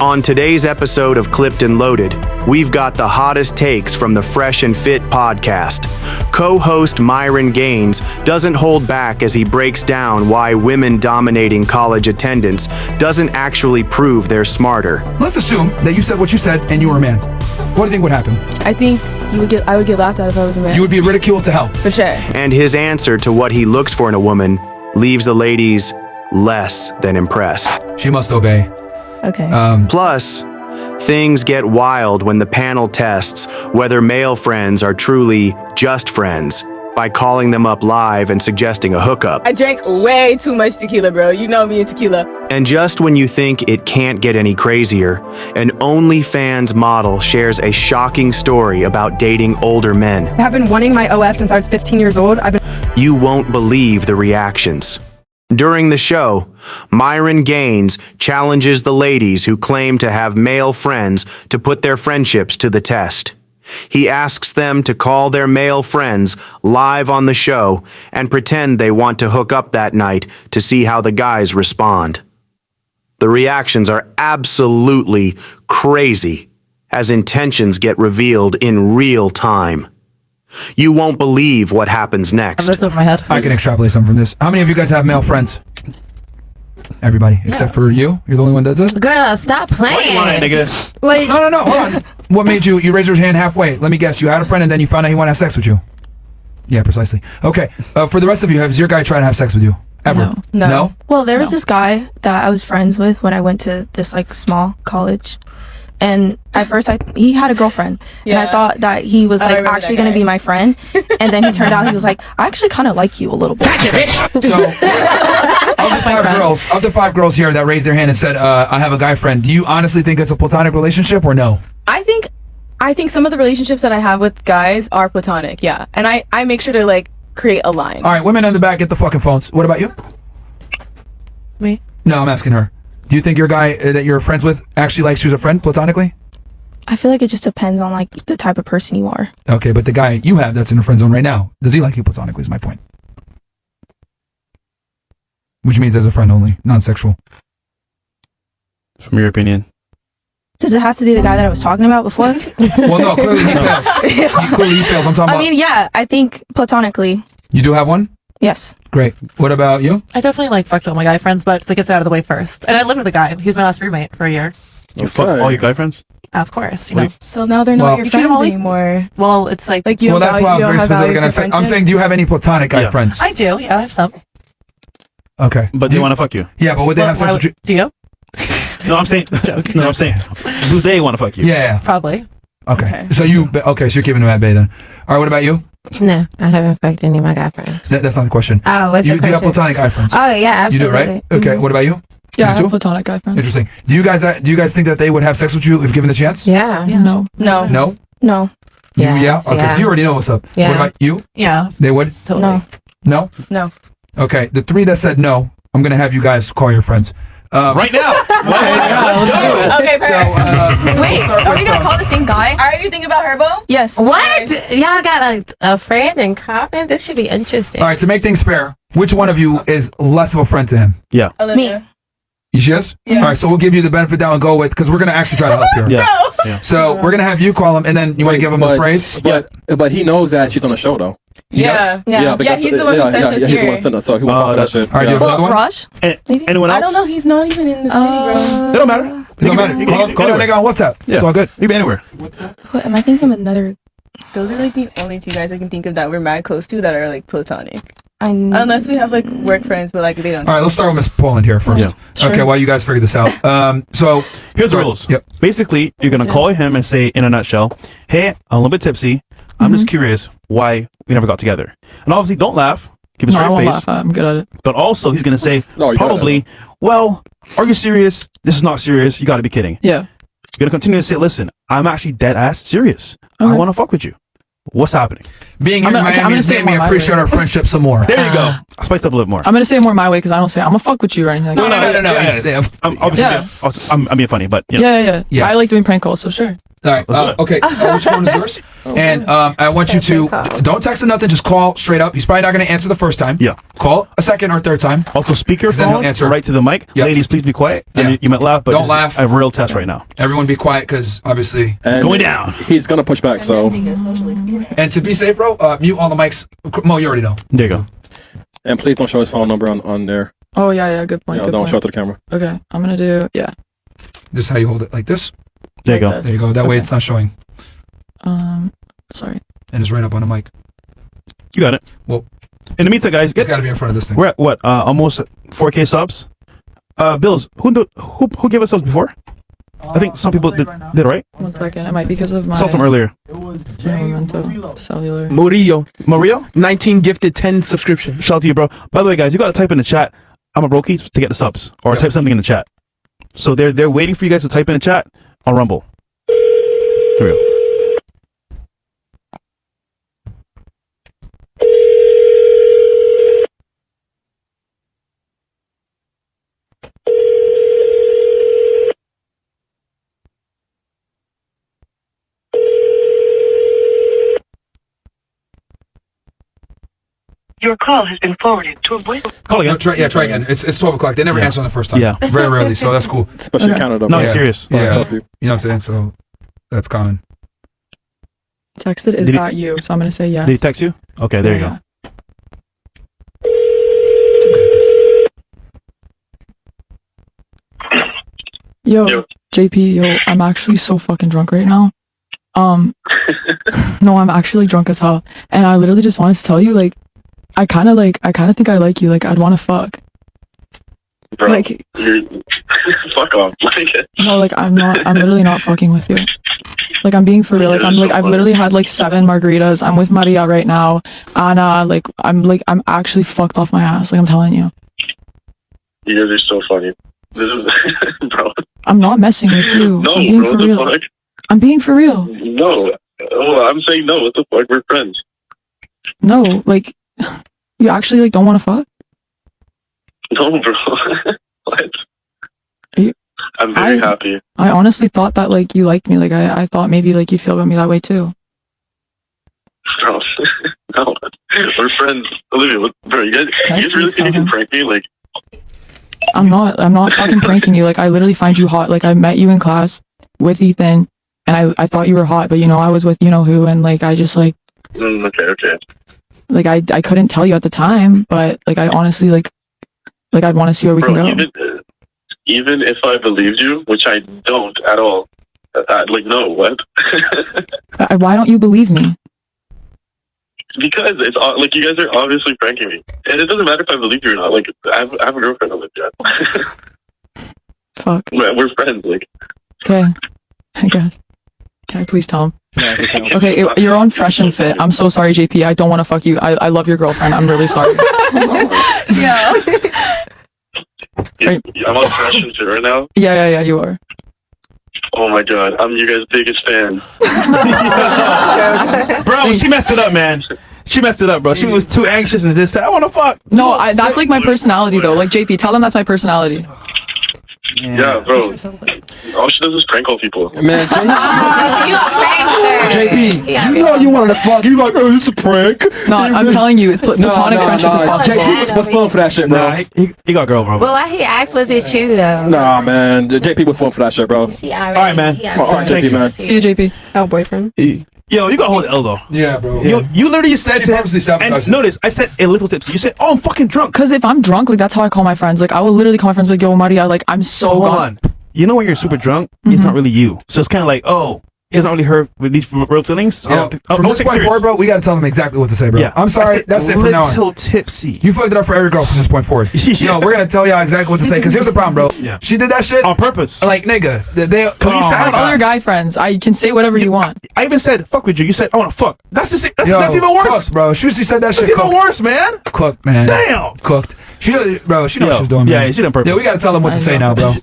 On today's episode of Clipped and Loaded, we've got the hottest takes from the Fresh and Fit podcast. Co-host Myron Gaines doesn't hold back as he breaks down why women dominating college attendance doesn't actually prove they're smarter. Let's assume that you said what you said and you were a man. What do you think would happen? I think I would get laughed at if I was a man. You would be ridiculed to hell. For sure. And his answer to what he looks for in a woman leaves the ladies less than impressed. She must obey. Okay. Plus, things get wild when the panel tests whether male friends are truly just friends by calling them up live and suggesting a hookup. I drank way too much tequila, bro. You know me and tequila. And just when you think it can't get any crazier, an OnlyFans model shares a shocking story about dating older men. I've been wanting my OF since I was 15 years old. You won't believe the reactions. During the show, Myron Gaines challenges the ladies who claim to have male friends to put their friendships to the test. He asks them to call their male friends live on the show and pretend they want to hook up that night to see how the guys respond. The reactions are absolutely crazy as intentions get revealed in real time. You won't believe what happens next. That's over my head. I can extrapolate something from this. How many of you guys have male friends? Everybody, except for you. You're the only one that does it? Girl, stop playing. Like, No, hold on. What made you raised your hand halfway? Let me guess, you had a friend and then you found out he wanted to have sex with you. Yeah, precisely. Okay, for the rest of you, has your guy tried to have sex with you? Ever? No. well, there was this guy that I was friends with when I went to this like small college. And at first, he had a girlfriend, and I thought that he was like actually going to be my friend. And then he turned out he was like, I actually kind of like you a little bit. So, of the five girls here that raised their hand and said, I have a guy friend, do you honestly think it's a platonic relationship or no? I think some of the relationships that I have with guys are platonic, yeah. And I make sure to like create a line. All right, women in the back, get the fucking phones. What about you? Me? No, I'm asking her. Do you think your guy that you're friends with actually likes you as a friend platonically? I feel like it just depends on like the type of person you are. Okay, but the guy you have that's in the friend zone right now, does he like you platonically is my point. Which means as a friend only, non-sexual. From your opinion. Does it have to be the guy that I was talking about before? Well, no, clearly he fails. Clearly he fails. I'm talking about... I mean, yeah, I think platonically. You do have one? Yes. Great. What about you? I definitely like fucked all my guy friends, but it's like it's out of the way first. And I lived with a guy. He was my last roommate for a year. You fuck all your guy friends? Of course, you know. So now they're not your you treat them friends all anymore. Well, it's like you Well, that's why I was very specific. I'm saying, do you have any platonic guy friends? I do. Yeah, I have some. Okay. But do you want to fuck you? Yeah, but would they have sex with you? Do you? No, I'm saying. No, I'm saying. Do they want to fuck you? Yeah. Probably. Okay. So you're giving them that bait then. All right. What about you? No, I haven't fucked any of my guy friends. That's not the question. Oh, what's the question? Do you have platonic guy friends? Oh yeah, absolutely. You do, right? Okay. What about you? Yeah, I have platonic guy friends. Interesting. Do you guys think that they would have sex with you if given the chance? Yeah. No. No. No. Yeah. Okay. So you already know what's up. Yeah. What about you? Yeah. They would. Totally. No. No. Okay. The three that said no, I'm gonna have you guys call your friends. Right now. Let's go. Okay, perfect. So, wait, are we gonna call the same guy? Are you thinking about Herbo? Yes. What? Y'all got a friend in common? This should be interesting. all right. To make things fair, which one of you is less of a friend to him? Yeah. Olivia. She is? Yeah. All right. So we'll give you the benefit that and go with because we're gonna actually try to help here. Yeah. So we're gonna have you call him, and then you want to give him a phrase. But he knows that she's on the show though. Yeah. Yeah. He's the one who sent us he's the one here. who sent us, so he won't fuck that shit. All right. Do you have another one? Rush? Maybe? Anyone else? I don't know. He's not even in the city, bro. It don't matter. It don't matter. Call a nigga on WhatsApp. Yeah. It's all good. You can be anywhere. What, am I thinking of another? Those are like the only two guys I can think of that we're mad close to that are like platonic. Unless we have like work friends, but like they don't. All right. Let's start with Miss Poland here first. Yeah. Sure. Okay. While you guys figure this out. So here's the rules. Yep. Basically, you're gonna call him and say, in a nutshell, "Hey, I'm a little bit tipsy. I'm just curious why we never got together." And obviously, don't laugh. Keep a straight face. I'm good at it. But also, he's gonna say, No, probably, "Well, are you serious? This is not serious. You got to be kidding." Yeah. You're gonna continue to say, "Listen, I'm actually dead ass serious. I want to fuck with you. What's happening?" being here in Miami has made me appreciate our friendship some more. There you go. I spiced up a little more. I'm gonna say it more my way because I don't say I'm gonna fuck with you or anything. No. Yeah. I'm obviously I'm being funny, but you know. Yeah. I like doing prank calls, so sure. All right. Okay. Which phone is yours? And I want you to don't text him nothing. Just call straight up. He's probably not going to answer the first time. Yeah. Call a second or third time. Also, speakerphone. Then he'll answer right to the mic. Yep. Ladies, please be quiet. Yeah. I mean, you might laugh, but Don't laugh. a real test right now. Everyone be quiet because obviously it's going down. He's gonna push back. So. And to be safe, bro, mute all the mics. Mo, you already know. There you go. And please don't show his phone number on there. Oh yeah, good point. Yeah, good don't point. show it to the camera. Okay, I'm gonna do This is how you hold it, like this. There you go. Like There you go. That way it's not showing, sorry. and it's right up on the mic. You got it. Well, in the meantime, guys, it's got to be in front of this thing. we're at what? Almost 4K subs. Bills, who gave us subs before? I think some people did, right? 1 second. It might be because of my Saw some earlier. Memento cellular. Murillo, Mario, 19 gifted 10 subscription. shout out to you, bro. By the way, guys, you gotta type in the chat. I'm a brokey to get the subs, or type something in the chat. So they're waiting for you guys to type in the chat on Rumble. Here we go. Your call has been forwarded to a voice. Call again. No, try again. It's 12 o'clock. They never answer on the first time. Yeah. Very rarely. So that's cool. Especially Canada. No, bro. it's serious. Yeah. Curfew. You know what I'm saying? So that's common. Texted, is Did he- that you? So I'm gonna say yes. Did he text you? Okay, there you go. Yo, JP, yo, I'm actually so fucking drunk right now. No, I'm actually drunk as hell, and I literally just wanted to tell you, like, I kind of think I like you. Like, I'd want to fuck. Bro, Like, you're fuck off. Like, no, like I'm literally not fucking with you. Like, I'm being for real. Like, I've literally had like 7 margaritas. I'm with Maria right now, and I'm actually fucked off my ass. Like, I'm telling you. you guys are so funny. This is, bro. I'm not messing with you. No, I'm being bro. for What the real. fuck? I'm being for real. No. Oh, I'm saying no. What the fuck? We're friends. No, like, you actually like don't want to fuck. No, bro. What? Are you- I'm very happy. I honestly thought that like you liked me. Like I thought maybe like you'd feel about me that way too. Bro. No. We're friends. Olivia, what, bro, you guys really think you can prank me? Like, I'm not fucking pranking you. Like, I literally find you hot. Like, I met you in class with Ethan, and I thought you were hot, but you know I was with you know who, and like I just like okay. like I couldn't tell you at the time, but like I honestly like I'd want to see where we Bro, can go. even if I believed you, which I don't at all, like, no, what? Why don't you believe me? Because it's like you guys are obviously pranking me, and it doesn't matter if I believe you or not. Like, I have a girlfriend, Olivia. Fuck. We're friends. Like, Okay, I guess. Can I please tell him? Okay, you're on Fresh and Fit. I'm so sorry, JP. I don't want to fuck you. I love your girlfriend. I'm really sorry. Yeah. I'm on Fresh and Fit right now. Yeah, you are. Oh my god, I'm you guys' biggest fan. Bro, she messed it up, man. She messed it up, bro. She was too anxious and just said, I want to fuck. No, that's like my personality though. Like JP, tell them that's my personality. Yeah, bro. All she does is prank call people. Man, JP, you know you wanted to fuck. You like, oh, it's a prank. No, I'm telling you, it's platonic friendship is possible. JP was fun for that shit, bro. Nah, he got a girl, bro. Well, he asked, was it you though? Nah, man. JP was fun for that shit, bro. All right, man. All right, JP, man. See you, JP. Oh, boyfriend. Yo, you gotta hold the L though. Yeah, bro. You literally said She to him, purposely sabotaged and it. notice, I said a little tipsy. You said, oh, I'm fucking drunk. Cause if I'm drunk, like that's how I call my friends. Like I will literally call my friends like, yo, Maria, like I'm so Hold gone. on. You know when you're super drunk, it's not really you. So it's kind of like, oh, it's not really her with these real feelings. So Yeah, from this point forward, bro, we gotta tell them exactly what to say, bro. Yeah. I'm I sorry. said That's it from now on. little tipsy. You fucked it up for every girl from this point forward. Yo, we're gonna tell y'all exactly what to say. Because here's the problem, bro. Yeah. She did that shit On purpose. like, nigga. They you I sound have God. other guy friends. I can say whatever you want. I even said, fuck with you. You said, I want to fuck. That's even worse. Cooked, bro. She said that That's shit even cooked. worse, man. Cooked, man. Damn. Cooked. She knows, bro. She knows Yo, what she's doing. yeah, man. she did on purpose. Yeah, we gotta tell them what to say now, bro.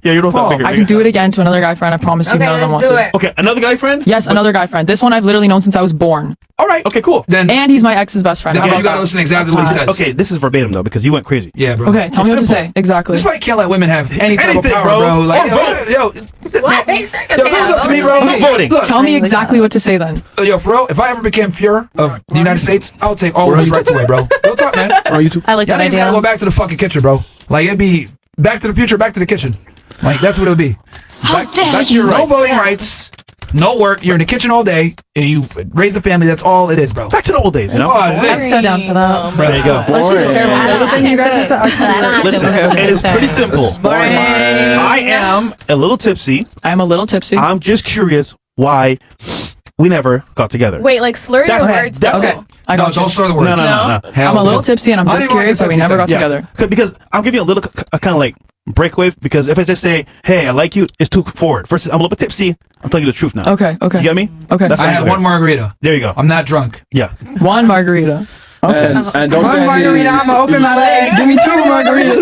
Yeah, you don't Oh, sound bigger. I can do it again to another guy friend. I promise you, Okay, none of them let's want do to. it. Okay, another guy friend? Yes, another guy friend. This one I've literally known since I was born. All right. Okay, cool. Then And he's my ex's best friend. Then How you about gotta that? listen exactly what he says. Okay, this is verbatim though because you went crazy. Yeah, bro. Okay, tell me what to say. Exactly. That's why you can't let women have any type of Anything, power, bro. bro. Like, Or vote. yo, comes up to me, bro. I'm voting. Look, Tell me exactly what to say then. yo, bro. If I ever became Fuhrer of the United States, I would take all women's rights away, bro. Real talk, man. Are you too? I like Y'all that niggas gotta idea. go back to the fucking kitchen, bro. Like it'd be Back to the Future, Back to the Kitchen. Like that's what it would be. Back to your No rights. voting rights, no work. You're in the kitchen all day, and you raise a family. That's all it is, bro. Back to the old days, you know? I'm so down for that. There you go. That's just terrible. Listen, you guys have to actually Listen, it is pretty simple. I am a little tipsy. I'm a little tipsy. I'm just curious why we never got together. Wait, like slur your That's- words. that's though. it. I No, got you. don't slur the words. No. Hell I'm a little no. tipsy and I'm I just didn't want curious to that we say never that. got together. Because I'm giving you a little kind of like breakaway because if I just say, hey, I like you, it's too forward. Versus I'm a little bit tipsy, I'm telling you the truth now. Okay. You get me? Okay. That's I had one margarita. There you go. I'm not drunk. Yeah. One margarita. Okay. And don't say I'ma open my legs. Give me 2 margaritas.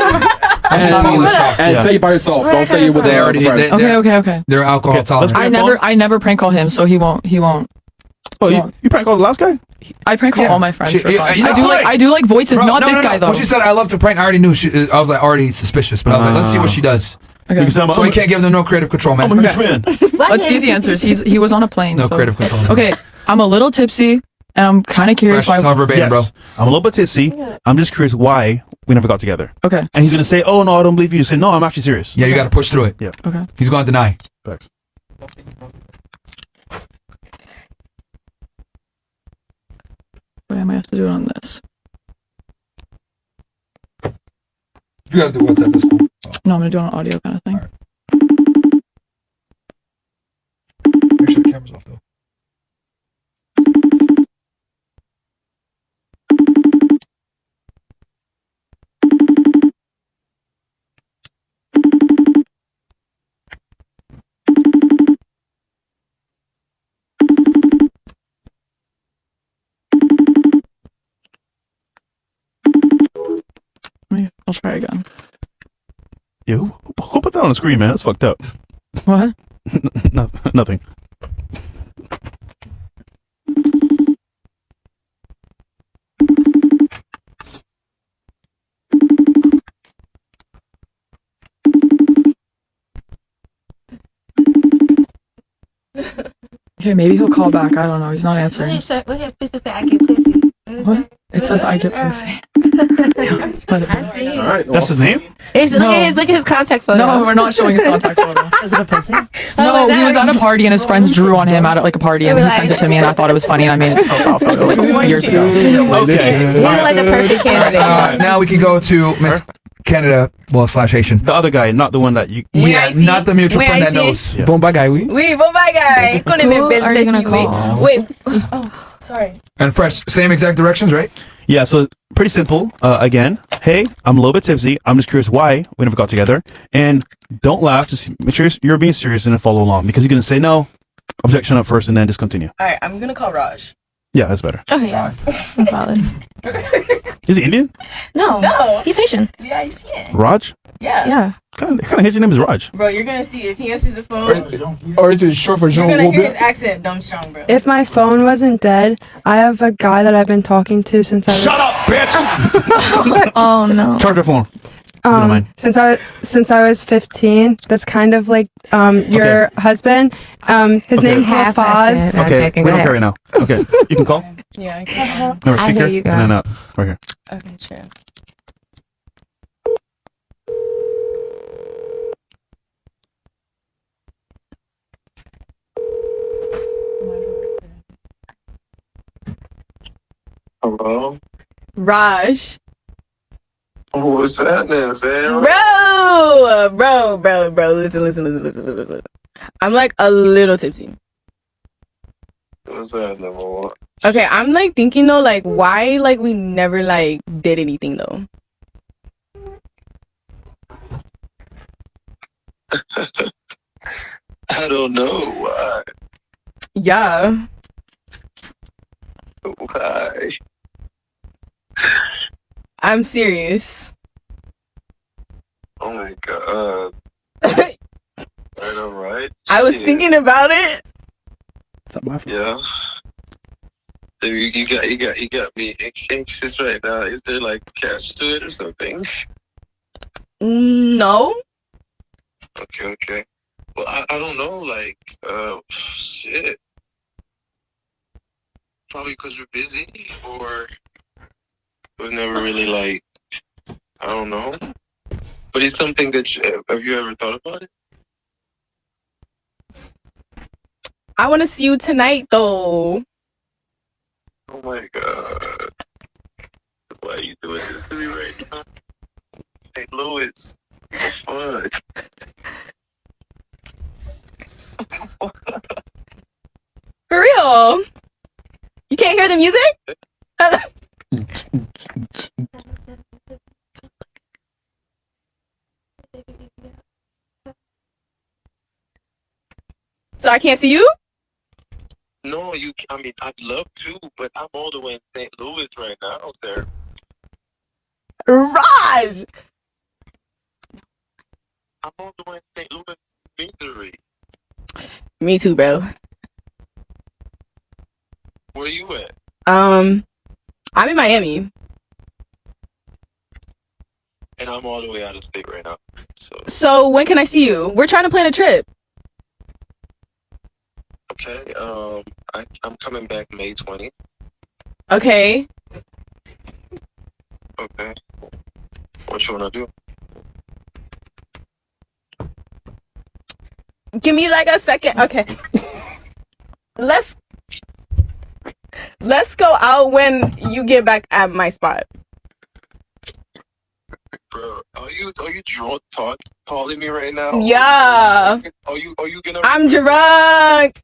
and say you by yourself. Don't say you were there. Okay. They're alcohol tolerant. I never prank call him, so he won't. Oh, you prank called the last guy? I prank call all my friends for fun. that's I do like voices, Bro, not no, this guy though. When she said I love to prank, I already knew. I was like already suspicious, but I was like, let's see what she does. Okay. So we can't give them no creative control, man. I'm a new friend. Let's see the answers. He was on a plane. No so. creative control. Man. Okay, I'm a little tipsy, and I'm kind of curious Fresh, why. tell verbatim, Yes. bro. I'm a little bit tipsy. I'm just curious why we never got together. Okay. And he's gonna say, "Oh no, I don't believe you." Say, "No, I'm actually serious." Yeah, you got to push through it. Yeah. Okay. He's going to deny. Thanks. Wait, I might have to do it on this. If you got to do WhatsApp, that's cool. No, I'm gonna do it on audio kind of thing. Alright. Make sure the camera's off though. I'll try again. Yeah, who put that on the screen, man? That's fucked up. What? Nothing. Okay, maybe he'll call back. I don't know. He's not answering. What his picture say? I get pussy. What? It says I get pussy. Let it be. All right. That's his name? Look at his contact photo. No, we're not showing his contact photo. Is it a pussy? No, he was at a party and his friends drew on him at like a party and he sent it to me and I thought it was funny and I made it a profile photo like years ago. Okay. You look like the perfect candidate. Now we can go to Miss Canada, well, / Haitian. The other guy, not the one that you. Yeah, not the mutual friend that knows. Yeah. Bon guy, we. Oui, bon bagay. Who are you gonna call? Wait. Oh, sorry. And fresh, same exact directions, right? Yeah, so pretty simple. Again, hey, I'm a little bit tipsy. I'm just curious why we never got together. And don't laugh. Just make sure you're being serious and then follow along because you're going to say no, objection up first, and then just continue. All right, I'm gonna call Raj. Yeah, that's better. Oh yeah, that's valid. Is he Indian? No, he's Haitian. Yeah, I see it. Raj? Yeah. Yeah. Kind of Haitian name is Raj. Bro, you're gonna see if he answers the phone. Or is it short for You're Jean gonna hear Robert? his accent, dumb strong, bro. If my phone wasn't dead, I have a guy that I've been talking to since I was. Shut up, bitch! Oh no. Charge your phone. don't mind. Since I was 15. That's kind of like your husband. His name's Hafaz. Okay, we don't care right now. Okay, you can call. Yeah, I can. No, I speaker, hear you, girl. and then right here. Okay, sure. Hello? Raj. What's happening, Sam? Bro. Listen. I'm like a little tipsy. What's happening, boy? Okay, I'm like thinking though, like why like we never like did anything though. I don't know why. Yeah. Why? I'm serious. Oh my god. I know, right? I was thinking about it. It's not my fault. Yeah. Dude, you got me anxious right now. Is there like catch to it or something? No. Okay. Well, I don't know. Like, shit. Probably because we're busy, or it was never really like. I don't know. But it's something that have you ever thought about it? I want to see you tonight, though. Oh my god. Why are you doing this to me right now? Hey, Louis. Fun. For real. You can't hear the music? So I can't see you? No, I mean, I'd love to, but I'm all the way in St. Louis right now, sir. Raj! I'm all the way in St. Louis, Missouri. Me too, bro. Where you at? I'm in Miami. And I'm all the way out of state right now. So when can I see you? We're trying to plan a trip. Okay, I'm coming back May 20th. Okay. Okay. What you wanna do? Give me like a second. Okay. Let's go out when you get back at my spot. Bro, are you drunk calling me right now? Yeah. Are you gonna? I'm drunk.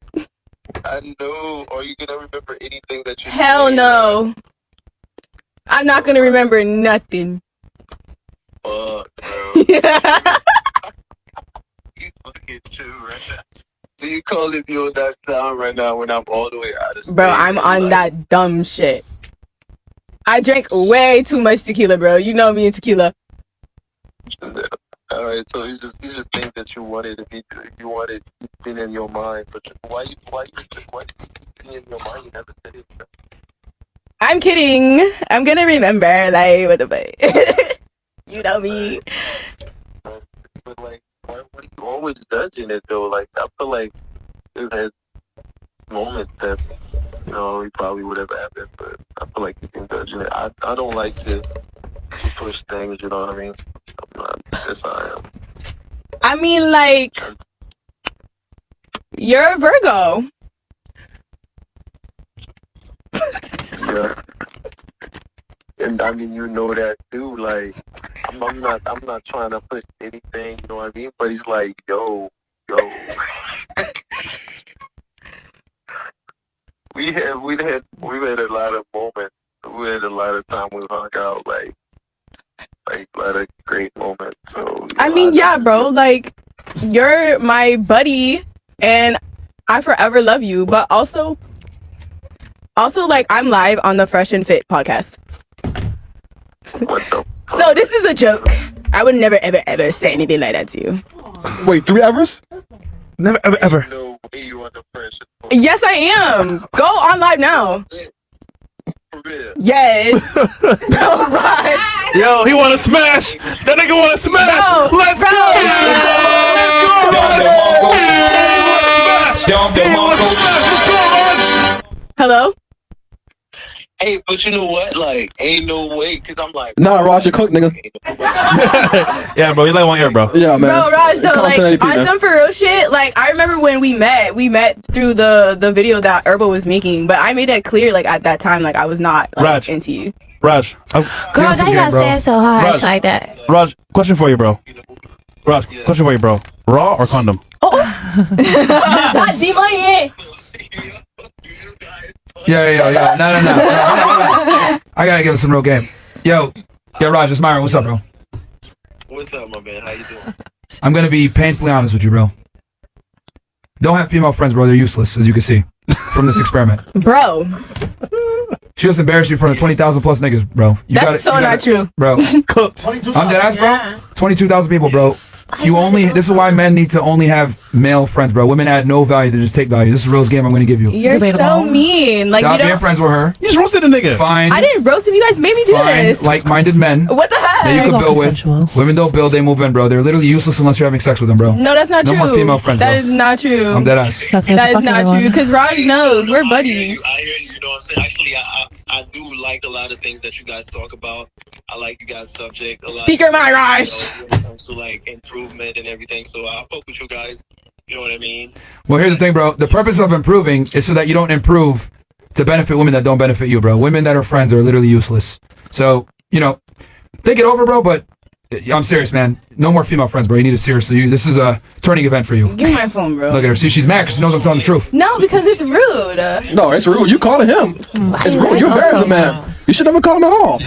I know. Are you gonna remember anything that you? Hell no. I'm not gonna remember nothing. Fuck, bro. Yeah. You fucking true right now. So you calling me on that time right now when I'm all the way out of state? Bro, I'm on that dumb shit. I drank way too much tequila, bro. You know me and tequila. All right, so you just think that you wanted to be, it's been in your mind, but why you been in your mind? You never said it. I'm kidding. I'm gonna remember, like, what the fuck. You know me. But like, why are you always judging it though? Like, I feel like there's had moments that we probably would have happened, but I feel like you've been judging it. I don't like to push things. You know what I mean? I'm not. Yes, I am. I mean, like, you're a Virgo. Yeah. And I mean, you know that too. Like, I'm not trying to push anything. You know what I mean? But he's like, yo. We've had a lot of moments. We had a lot of time we hung out. Like a lot of great moments. So I mean, yeah, bro. Like, you're my buddy, and I forever love you. But also, like, I'm live on the Fresh and Fit podcast. So this is a joke. I would never, ever, ever say anything like that to you. Wait, 3 evers? Never, ever. Yes, I am. Go on live now. Yes. Bro, right. Yo, he want to smash. That nigga want to smash. Bro, Let's bro. go. He want to smash. Let's go, Raj. Hello? Hey, but you know what? Like, ain't no way, because I'm like... Nah, Raj, you cook, nigga. Yeah, bro, you like 1 year, bro. Yeah, man. Bro, Raj, though, like, ADP, on man. some for real shit, like, I remember when we met through the video that Herbo was making, but I made that clear, like, at that time, like, I was not, like, Raj. into you. Raj. Girl, they got said so harsh like that. Raj, question for you, bro. Raj, question for you, bro. Raw or condom? Yeah. No. I gotta give him some real game. Yo, Raj, it's Myron. What's up, bro? What's up, my man? How you doing? I'm gonna be painfully honest with you, bro. Don't have female friends, bro. They're useless, as you can see from this experiment. Bro. She just embarrassed you in front of 20,000 plus niggas, bro. That's so not true. Bro. Cooked. I'm dead ass, bro. 22,000 people, bro. This is why men need to only have male friends, bro. Women add no value, they just take value. This is the realest game I'm gonna give you. You're so mean. Like, Stop you being don't. friends with her. You just roasted a nigga. Fine. I didn't roast him. You guys made me do Fine. this. Like-minded men. What the heck? That you can build with. Women don't build, they move in, bro. They're literally useless unless you're having sex with them, bro. No, that's not true. No more female friends, That bro. is not true. I'm dead ass. That is not true. Because Raj knows we're buddies. I hear you, you know what I'm saying? Actually, I do like a lot of things that you guys talk about. I like you guys' subject. Speaker my Raj. When it comes to like improvement and everything. So I'll fuck with you guys. You know what I mean? Well, here's the thing, bro. The purpose of improving is so that you don't improve to benefit women that don't benefit you, bro. Women that are friends are literally useless. So, think it over, bro, but I'm serious, man. No more female friends, bro. You need to seriously. This is a turning event for you. Give me my phone, bro. Look at her. See, she's mad because she knows I'm telling the truth. No, because it's rude. No, it's rude. You calling him. It's rude. You embarrassing man. You should never call him at all.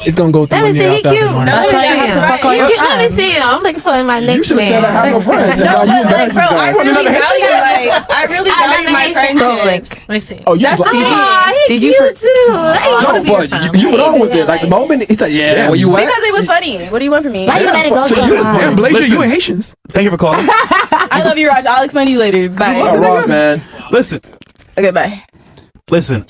It's gonna go through. Let me see, he cute. Let me see him. I'm looking for my next man. You should have said I have no friends. No, but like, bro, I really value my friendships. Let me see. Oh, you That's was the like, He cute too. no, but you went on with it. Like the moment he said, "Yeah, where you at?" Because it was funny. What do you want from me? Why you let it go so hard? Damn, Blazer, Listen. you ain't Haitians. Thank you for calling. I love you, Raj. I'll explain to you later. Bye. All right, man. Listen. Okay, bye. Listen,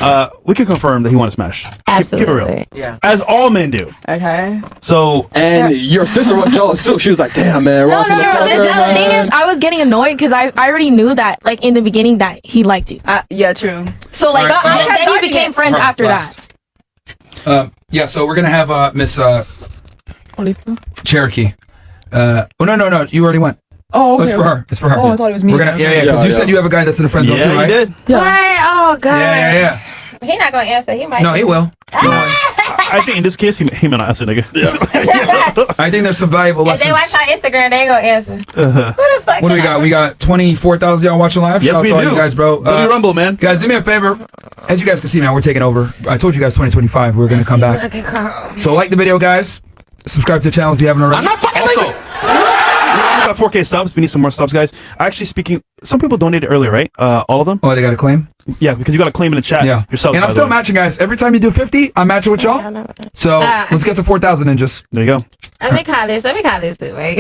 we can confirm that he want to smash. Keep it real. Yeah. As all men do. Okay. So, and your sister was jealous too. She was like, "Damn, man, Ross was a fucker, The thing man." is, I was getting annoyed because I already knew that, like, in the beginning, that he liked you. Yeah, true. So, like, All right. then we became friends after that. Yeah, so we're going to have Miss Cherokee. No. You already went. Oh, okay. It's for her. It's for her. Oh, I thought it was me. We're gonna, because you said you have a guy that's in the friend zone too, right? did. What? Oh God. Yeah. He not gonna answer. He might. No, he will. I think in this case, he may not answer, nigga. I think there's some valuable If lessons. they watch my Instagram, they ain't gonna answer. Who the fuck? What do we got? We got 24,000 y'all watching live. Yes, Shout out we to all do. you guys, bro. Go to Rumble, man. Guys, do me a favor. As you guys can see, man, we're taking over. I told you guys 2025, we're gonna come back. So like the video, guys. Subscribe to the channel if you haven't already. I'm not fucking also. We got 4K subs. We need some more subs, guys. Actually, speaking, some people donated earlier, right? All of them. Oh, they got a claim. Yeah, because you got a claim in the chat. Yeah. Yourself. And I'm still matching, guys. Every time you do 50, I'm matching with y'all. So let's get to 4,000 and just. There you go. Let me call this too, right?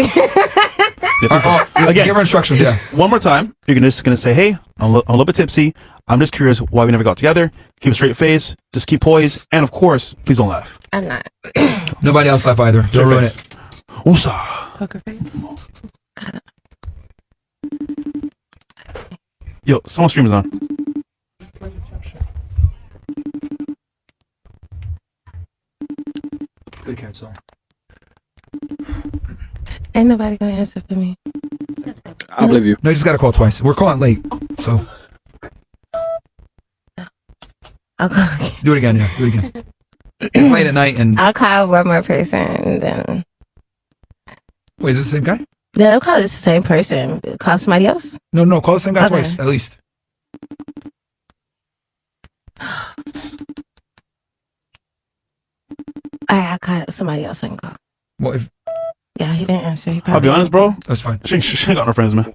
Again, give her instructions. Yeah. One more time. You're just gonna say, "Hey, I'm a little bit tipsy. I'm just curious why we never got together. Keep a straight face. Just keep poised, and of course, please don't laugh." I'm not. Nobody else laugh either. Don't ruin it. Woosah. Poker face. Yo, someone's stream is on. Good catch, sorry. Ain't nobody gonna answer for me. I believe you. No, you just gotta call twice. We're calling late, so. I'll call. Do it again. Yeah, do it again. It's late at night, and I'll call one more person, and then. wait, is this the same guy? Then I'll call this the same person. Call somebody else. No, call the same guy Okay. twice at least. I'll call somebody else and call. Well, if Yeah, he didn't answer. He I'll probably be honest, bro. That's fine. She ain't got no friends, man.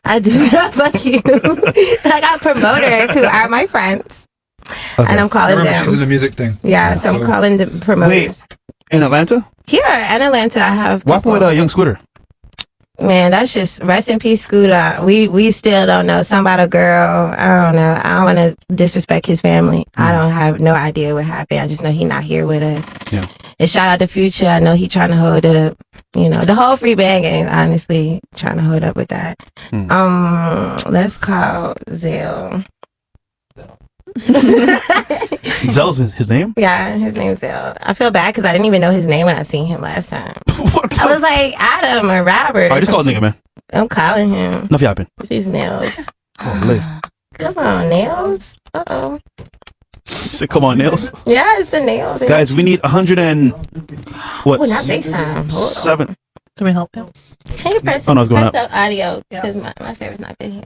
I do not. Fuck you. I got promoters who are my friends, and I'm calling Remember, them. she's in the music thing. Yeah, so I'm calling the promoters. Wait, in Atlanta? Here in Atlanta, I have. What happened with Young Scooter? Man, that's just rest in peace, Scooter. We still don't know. Somebody, girl. I don't know. I don't want to disrespect his family. I don't have no idea what happened. I just know he not here with us. Yeah. And shout out to Future. I know he trying to hold up. The whole free band game. Honestly, trying to hold up with that. Let's call Zell. Zell's his name? Yeah, his name's Zell. I feel bad because I didn't even know his name when I seen him last time. I was like Adam or Robert. Alright, just call the nigga, man. I'm calling him. Nothing happened. It's his nails. Oh, Come on, nails. Uh-oh. you said, come on, nails. Yeah, it's the nails. Guys, we need 100 and what? Oh, not FaceTime. Hold on. 7. Can we help him? Can you press, Oh, no, it's going press up. the audio? Because my server's not good here.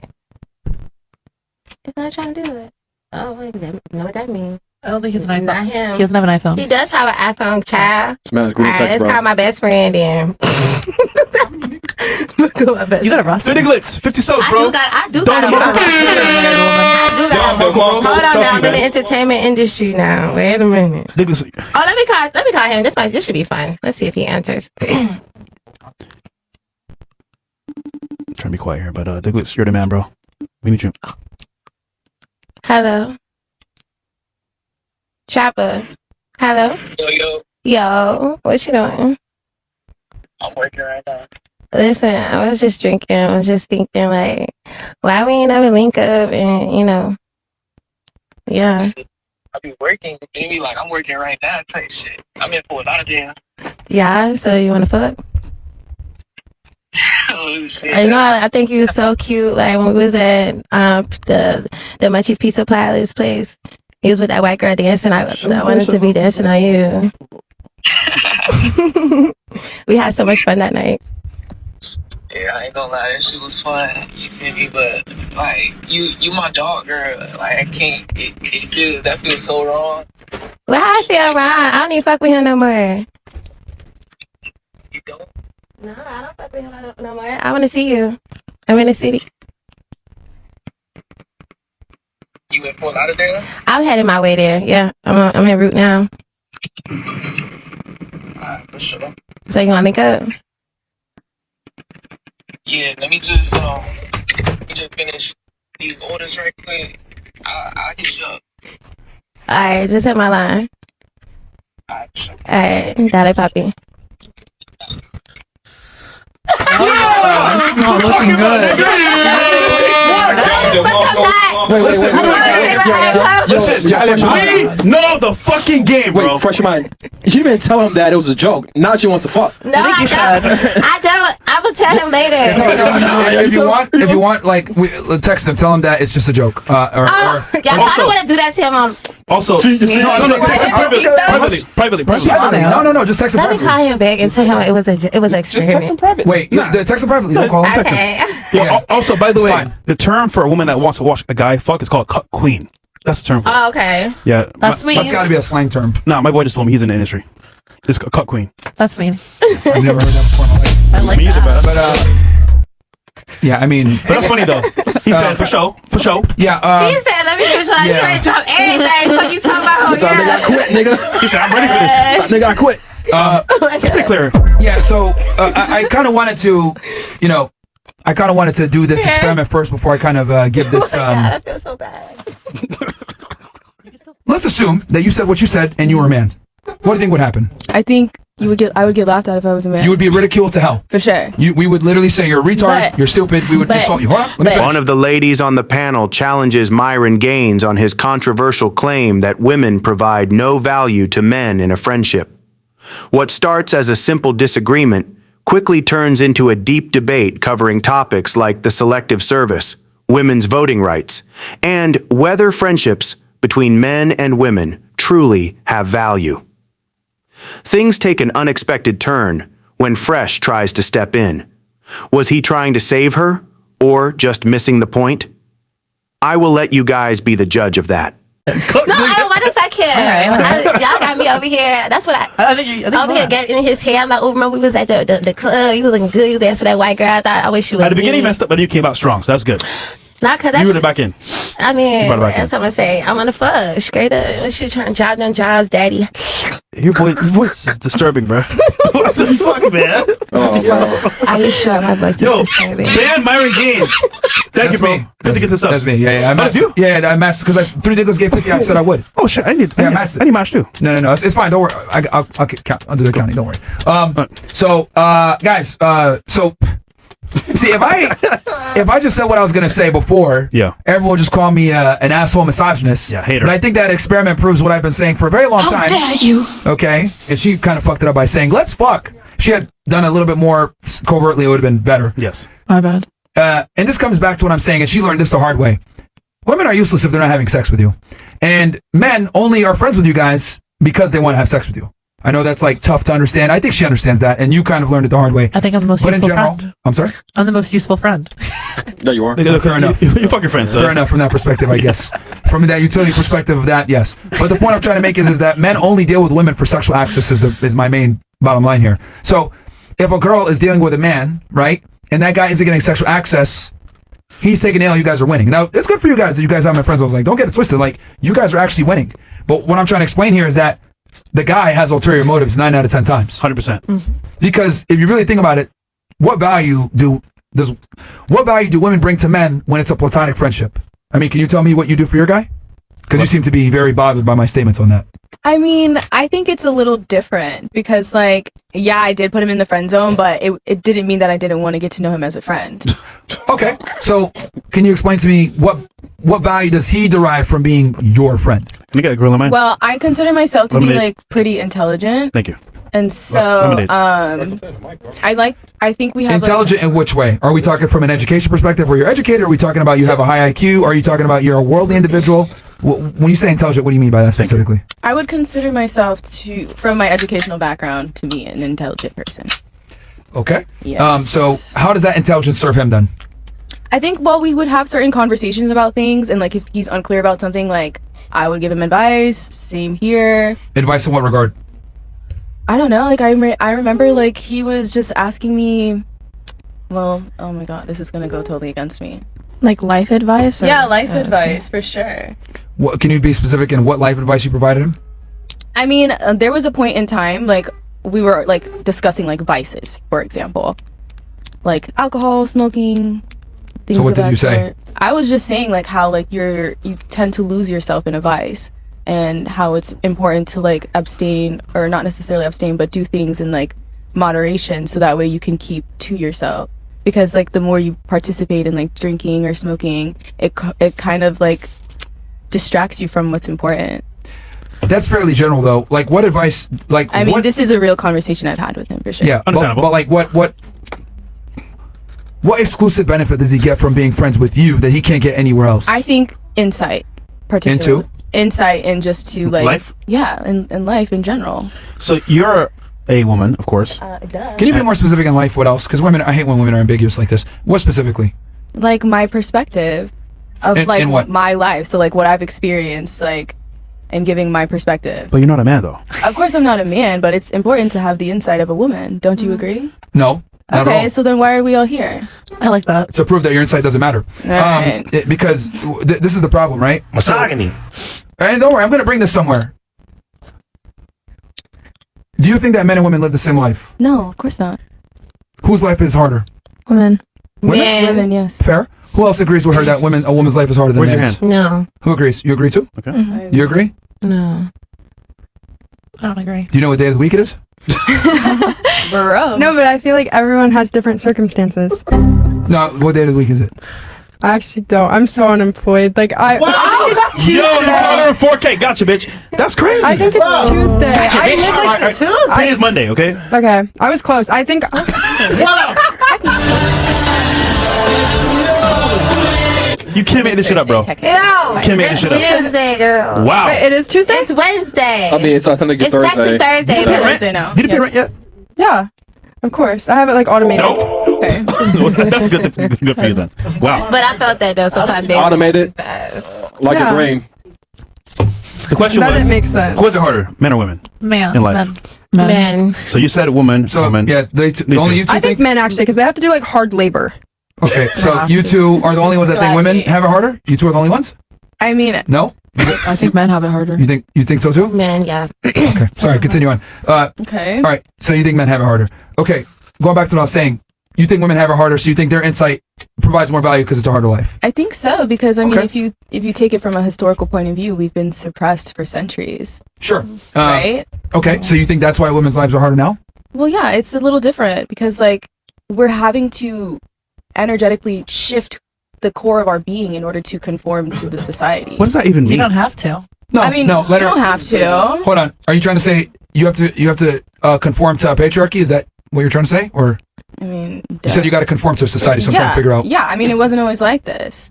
It's not trying to do it. Oh, wait, you know what that means? I don't think he's an iPhone. Not him. He doesn't have an iPhone. He does have an iPhone, child. This man's good All right, text, let's bro. call my best friend then. You got a roster. City Glitz, 50 subs, bro. I do got a roster. I do got a Hold on, now I'm in the entertainment industry now. Wait a minute. Let me call him. This should be fun. Let's see if he answers. Trying to be quiet here, but Diglets, you're the man, bro. We need you. Hello. Chopper. Hello. Yo. What you doing? I'm working right now. Listen, I was just drinking. I was just thinking, like, why we ain't never link up and, yeah. I be working, baby. Like, I'm working right now type shit. I'm in Fort Lauderdale. Yeah, so you want to fuck? Oh, shit. I think you was so cute. Like, when we was at the Munchies Pizza Palace place, he was with that white girl dancing. I wanted to be dancing on you. We had so much fun that night. Yeah, I ain't gonna lie, that shit was fun. You feel me? But like, you my dog, girl. Like, I can't. That feels so wrong. Well, how I feel wrong? I don't even fuck with him no more. You don't? No, I don't fuck with him no more. I want to see you. I'm in the city. You in Fort Lauderdale? I'm heading my way there. Yeah, I'm en route now. Alright, for sure. So you want to link up? Yeah, let me just finish these orders right quick. I'll hit you up. Alright, just hit my line. Alright, sure. Alright, dale papi. This is not looking good. Listen, we know the fucking game, bro. Wait, fresh mind. You didn't even tell him that it was a joke. Now she wants to fuck. No, I don't. I will tell him later. If you want, like, text him, tell him that it's just a joke. Yeah, I don't want to do that to him. Also, privately. No, just text him Let me privately. call him back and tell him it was an experiment. Wait, text him privately. Don't call him. Text him. Yeah. Also, by the way, the term for a woman that wants to watch a guy fuck is called cut queen. That's the term for it. Oh, okay. Yeah. That's me. That's got to be a slang term. Nah, my boy just told me he's in the industry. It's cut queen. That's me. I've never heard that before in my life. I like that. But yeah, I mean, but that's funny though. He said for sure. Yeah. He said, "Let me finish like you ain't drop everything. Fuck you talking about?" This nigga I quit, nigga. He said, "I'm ready for this." That nigga I quit. Let's be clear. Yeah. So I kind of wanted to, do this experiment first before I kind of give this. I feel so bad. Let's assume that you said what you said and you were a man. What do you think would happen? I think I would get laughed at if I was a man. You would be ridiculed to hell. For sure. We would literally say you're a retard, you're stupid, we would insult you. Hold on, One of the ladies on the panel challenges Myron Gaines on his controversial claim that women provide no value to men in a friendship. What starts as a simple disagreement quickly turns into a deep debate covering topics like the Selective Service, women's voting rights, and whether friendships between men and women truly have value. Things take an unexpected turn when Fresh tries to step in. Was he trying to save her, or just missing the point? I will let you guys be the judge of that. No, I don't want to fuck him. Y'all got me over here. That's what I think over here getting in his hair. I'm like, oh, remember we was at the club. You was looking good. You danced for that white girl. I wish you was. At the beginning, messed up, but you came out strong, so that's good. Not cause you were back in. I mean, that's what I'm saying. I'm gonna fuck straight up. She trying to drive them jobs, daddy. Your voice is disturbing, bro. What the fuck, man? Oh, are you sure my voice is disturbing? Ban Myron Gaines. Thank you, bro. Good to get this up. That's me. Yeah. I matched you. Yeah, I matched because 3 Diggles gave 50. I said I would. Oh shit! I need match too. No. It's fine. Don't worry. I'll count. I'll do the counting. Don't worry. So, guys. See, if I just said what I was gonna say before, everyone would just call me an asshole misogynist. Yeah, hater. But I think that experiment proves what I've been saying for a very long time. How dare you? Okay, and she kind of fucked it up by saying, "Let's fuck." She had done a little bit more covertly, it would have been better. Yes. My bad. And this comes back to what I'm saying, and she learned this the hard way. Women are useless if they're not having sex with you, and men only are friends with you guys because they want to have sex with you. I know that's like tough to understand. I think she understands that, and you kind of learned it the hard way. I think I'm the most but useful in general, friend. I'm sorry? I'm the most useful friend. No, you are. Fair enough. You fuck your friends. Fair enough from that perspective, I guess. From that utility perspective of that, yes. But the point I'm trying to make is that men only deal with women for sexual access is my main bottom line here. So if a girl is dealing with a man, right, and that guy isn't getting sexual access, he's taking the L, you guys are winning. Now, it's good for you guys that you guys have my friends. I was like, don't get it twisted. Like, you guys are actually winning. But what I'm trying to explain here is that the guy has ulterior motives 9 out of 10 times. 100%. Because if you really think about it, what value do women bring to men when it's a platonic friendship? I mean, can you tell me what you do for your guy? Because you seem to be very bothered by my statements on that. I mean, I think it's a little different because, like, yeah, I did put him in the friend zone, but it didn't mean that I didn't want to get to know him as a friend. Okay, so can you explain to me what value does he derive from being your friend? Can you get a grill in mind? Well, I consider myself to be, like, pretty intelligent. Thank you. And so, I think we have intelligent in which way? Are we talking from an education perspective where you're educated? Are we talking about you have a high IQ? Are you talking about you're a worldly individual? When you say intelligent, what do you mean by that specifically? I would consider myself from my educational background, to be an intelligent person. Okay. Yes. So how does that intelligence serve him then? I think, well, we would have certain conversations about things, and, like, if he's unclear about something, like, I would give him advice. Same here. Advice in what regard? I don't know. Like, I remember, like, he was just asking me, well, oh my God, this is going to go totally against me. Like life advice? Yeah, life advice, for sure. What, can you be specific in what life advice you provided him? I mean, there was a point in time, like, we were, like, discussing, like, vices, for example. Like, alcohol, smoking, things So what of did that you say? sort. I was just saying, like, how, like, you tend to lose yourself in a vice. And how it's important to, like, abstain, or not necessarily abstain, but do things in, like, moderation, so that way you can keep to yourself. Because, like, the more you participate in, like, drinking or smoking, it kind of, like, distracts you from what's important. That's fairly general, though. Like, what advice? Like, I mean, this is a real conversation I've had with him, for sure. Yeah, understandable. But like, what exclusive benefit does he get from being friends with you that he can't get anywhere else? I think insight, particularly. Into? Insight and just to, like... Life? Yeah, and life in general. So you're a woman, of course. Can you be more specific in life? What else? Because I hate when women are ambiguous like this. What specifically? Like, my perspective of, in what? my life. So, like, what I've experienced, like, and giving my perspective. But you're not a man, though. Of course I'm not a man, but it's important to have the insight of a woman. Don't you agree? No. Not at all. Okay, so then why are we all here? I like that. To prove that your insight doesn't matter. Right. Because this is the problem, right? Misogyny. And don't worry, I'm going to bring this somewhere. Do you think that men and women live the same life? No, of course not. Whose life is harder? Women. Women, yes. Fair. Who else agrees with her that a woman's life is harder than Raise your men's? hand. No. Who agrees? You agree too? Okay. You agree? No. I don't agree. Do you know what day of the week it is? Bro. No, but I feel like everyone has different circumstances. No, what day of the week is it? I actually don't. I'm so unemployed. Like, I think it's Tuesday. Yo, you called her in 4K. Gotcha, bitch. That's crazy. I think it's Tuesday. I live like Alright, Today is Monday, okay? Okay, I was close. I think. You can't make this shit up, bro. No. Can't make this shit up. Tuesday, girl. Wow. Wait, it is Tuesday? It's Wednesday. I mean, so I think it's It's Thursday. technically Thursday. but- Thursday now. Did you pay rent yet? Yeah, of course. I have it like automated. Okay. That's good for you then. Wow. But I felt that though sometimes. Automated, like Yeah. a dream. The question That was, didn't make sense. who is it harder, men or women? Man. In life. Men. Man. So you said woman, So, woman. yeah, only you two I think men actually, because they have to do like hard labor. Okay, so you two are the only ones that think women have it harder? You two are the only ones? I mean, No? I think men have it harder. You think so too? Man, yeah. Okay, sorry, continue on. okay. All right, so you think men have it harder. Okay, going back to what I was saying, you think women have it harder, so you think their insight provides more value because it's a harder life. I think so, because I mean, Okay. if you take it from a historical point of view, we've been suppressed for centuries, Sure. right? Okay, so you think that's why women's lives are harder now? Well, yeah, it's a little different because, like, we're having to energetically shift the core of our being in order to conform to the society. What does that even mean? You don't have to. No, I mean, no, you don't have to. Hold on. Are you trying to say you have to conform to a patriarchy? Is that what you're trying to say? Or I mean, you said you got to conform to a society, so I'm trying to figure out. Yeah, I mean, it wasn't always like this.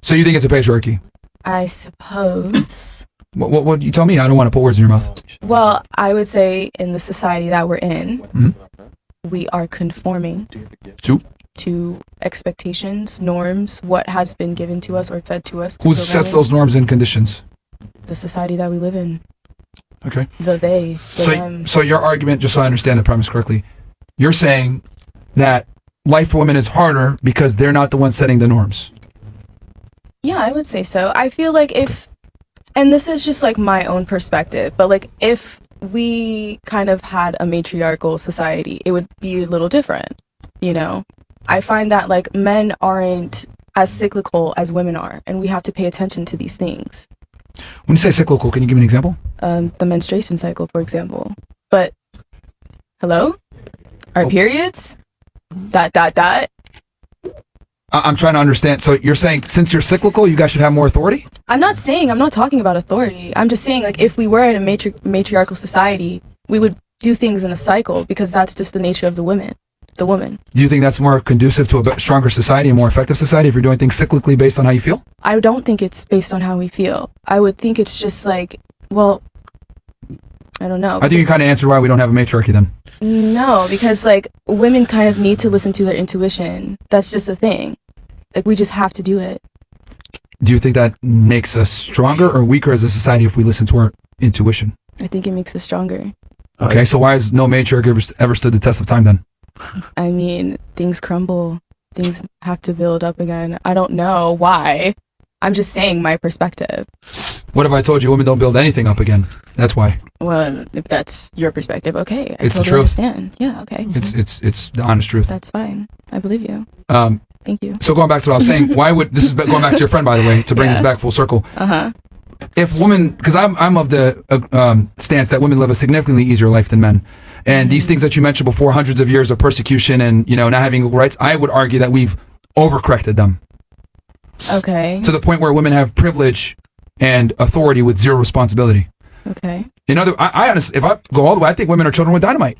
So you think it's a patriarchy? I suppose. What you tell me? I don't want to put words in your mouth. Well, I would say in the society that we're in, Mhm. we are conforming To? expectations, norms, what has been given to us or fed to us. Who through sets programming. those norms and conditions? The society that we live in. Okay. The they. The them. So your argument, just so I understand the premise correctly, you're saying that life for women is harder because they're not the ones setting the norms. Yeah, I would say so. I feel like and this is just like my own perspective, but like if we kind of had a matriarchal society, it would be a little different, you know? I find that like men aren't as cyclical as women are, and we have to pay attention to these things. When you say cyclical, can you give me an example? The menstruation cycle, for example. But, hello? Our periods? ... I'm trying to understand. So you're saying since you're cyclical, you guys should have more authority? I'm not talking about authority. I'm just saying, like, if we were in a matriarchal society, we would do things in a cycle because that's just the nature of the woman. Do you think that's more conducive to a stronger society, a more effective society, if you're doing things cyclically based on how you feel? I don't think it's based on how we feel. I would think it's just like, well, I don't know. I think you kind of answered why we don't have a matriarchy then. No, because like women kind of need to listen to their intuition. That's just the thing. Like we just have to do it. Do you think that makes us stronger or weaker as a society if we listen to our intuition? I think it makes us stronger. Okay, so why has no matriarchy ever stood the test of time then? I mean, things crumble. Things have to build up again. I don't know why. I'm just saying my perspective. What if I told you women don't build anything up again? That's why. Well, if that's your perspective, okay. It's totally the truth. Understand. Yeah, okay. It's the honest truth. That's fine. I believe you. Thank you. So going back to what I was saying, this is going back to your friend, by the way, to bring this back full circle. If women, because I'm of the stance that women live a significantly easier life than men, and these things that you mentioned before, hundreds of years of persecution and not having equal rights, I would argue that we've overcorrected them. Okay. To the point where women have privilege and authority with zero responsibility. Okay. I honestly, if I go all the way, I think women are children with dynamite.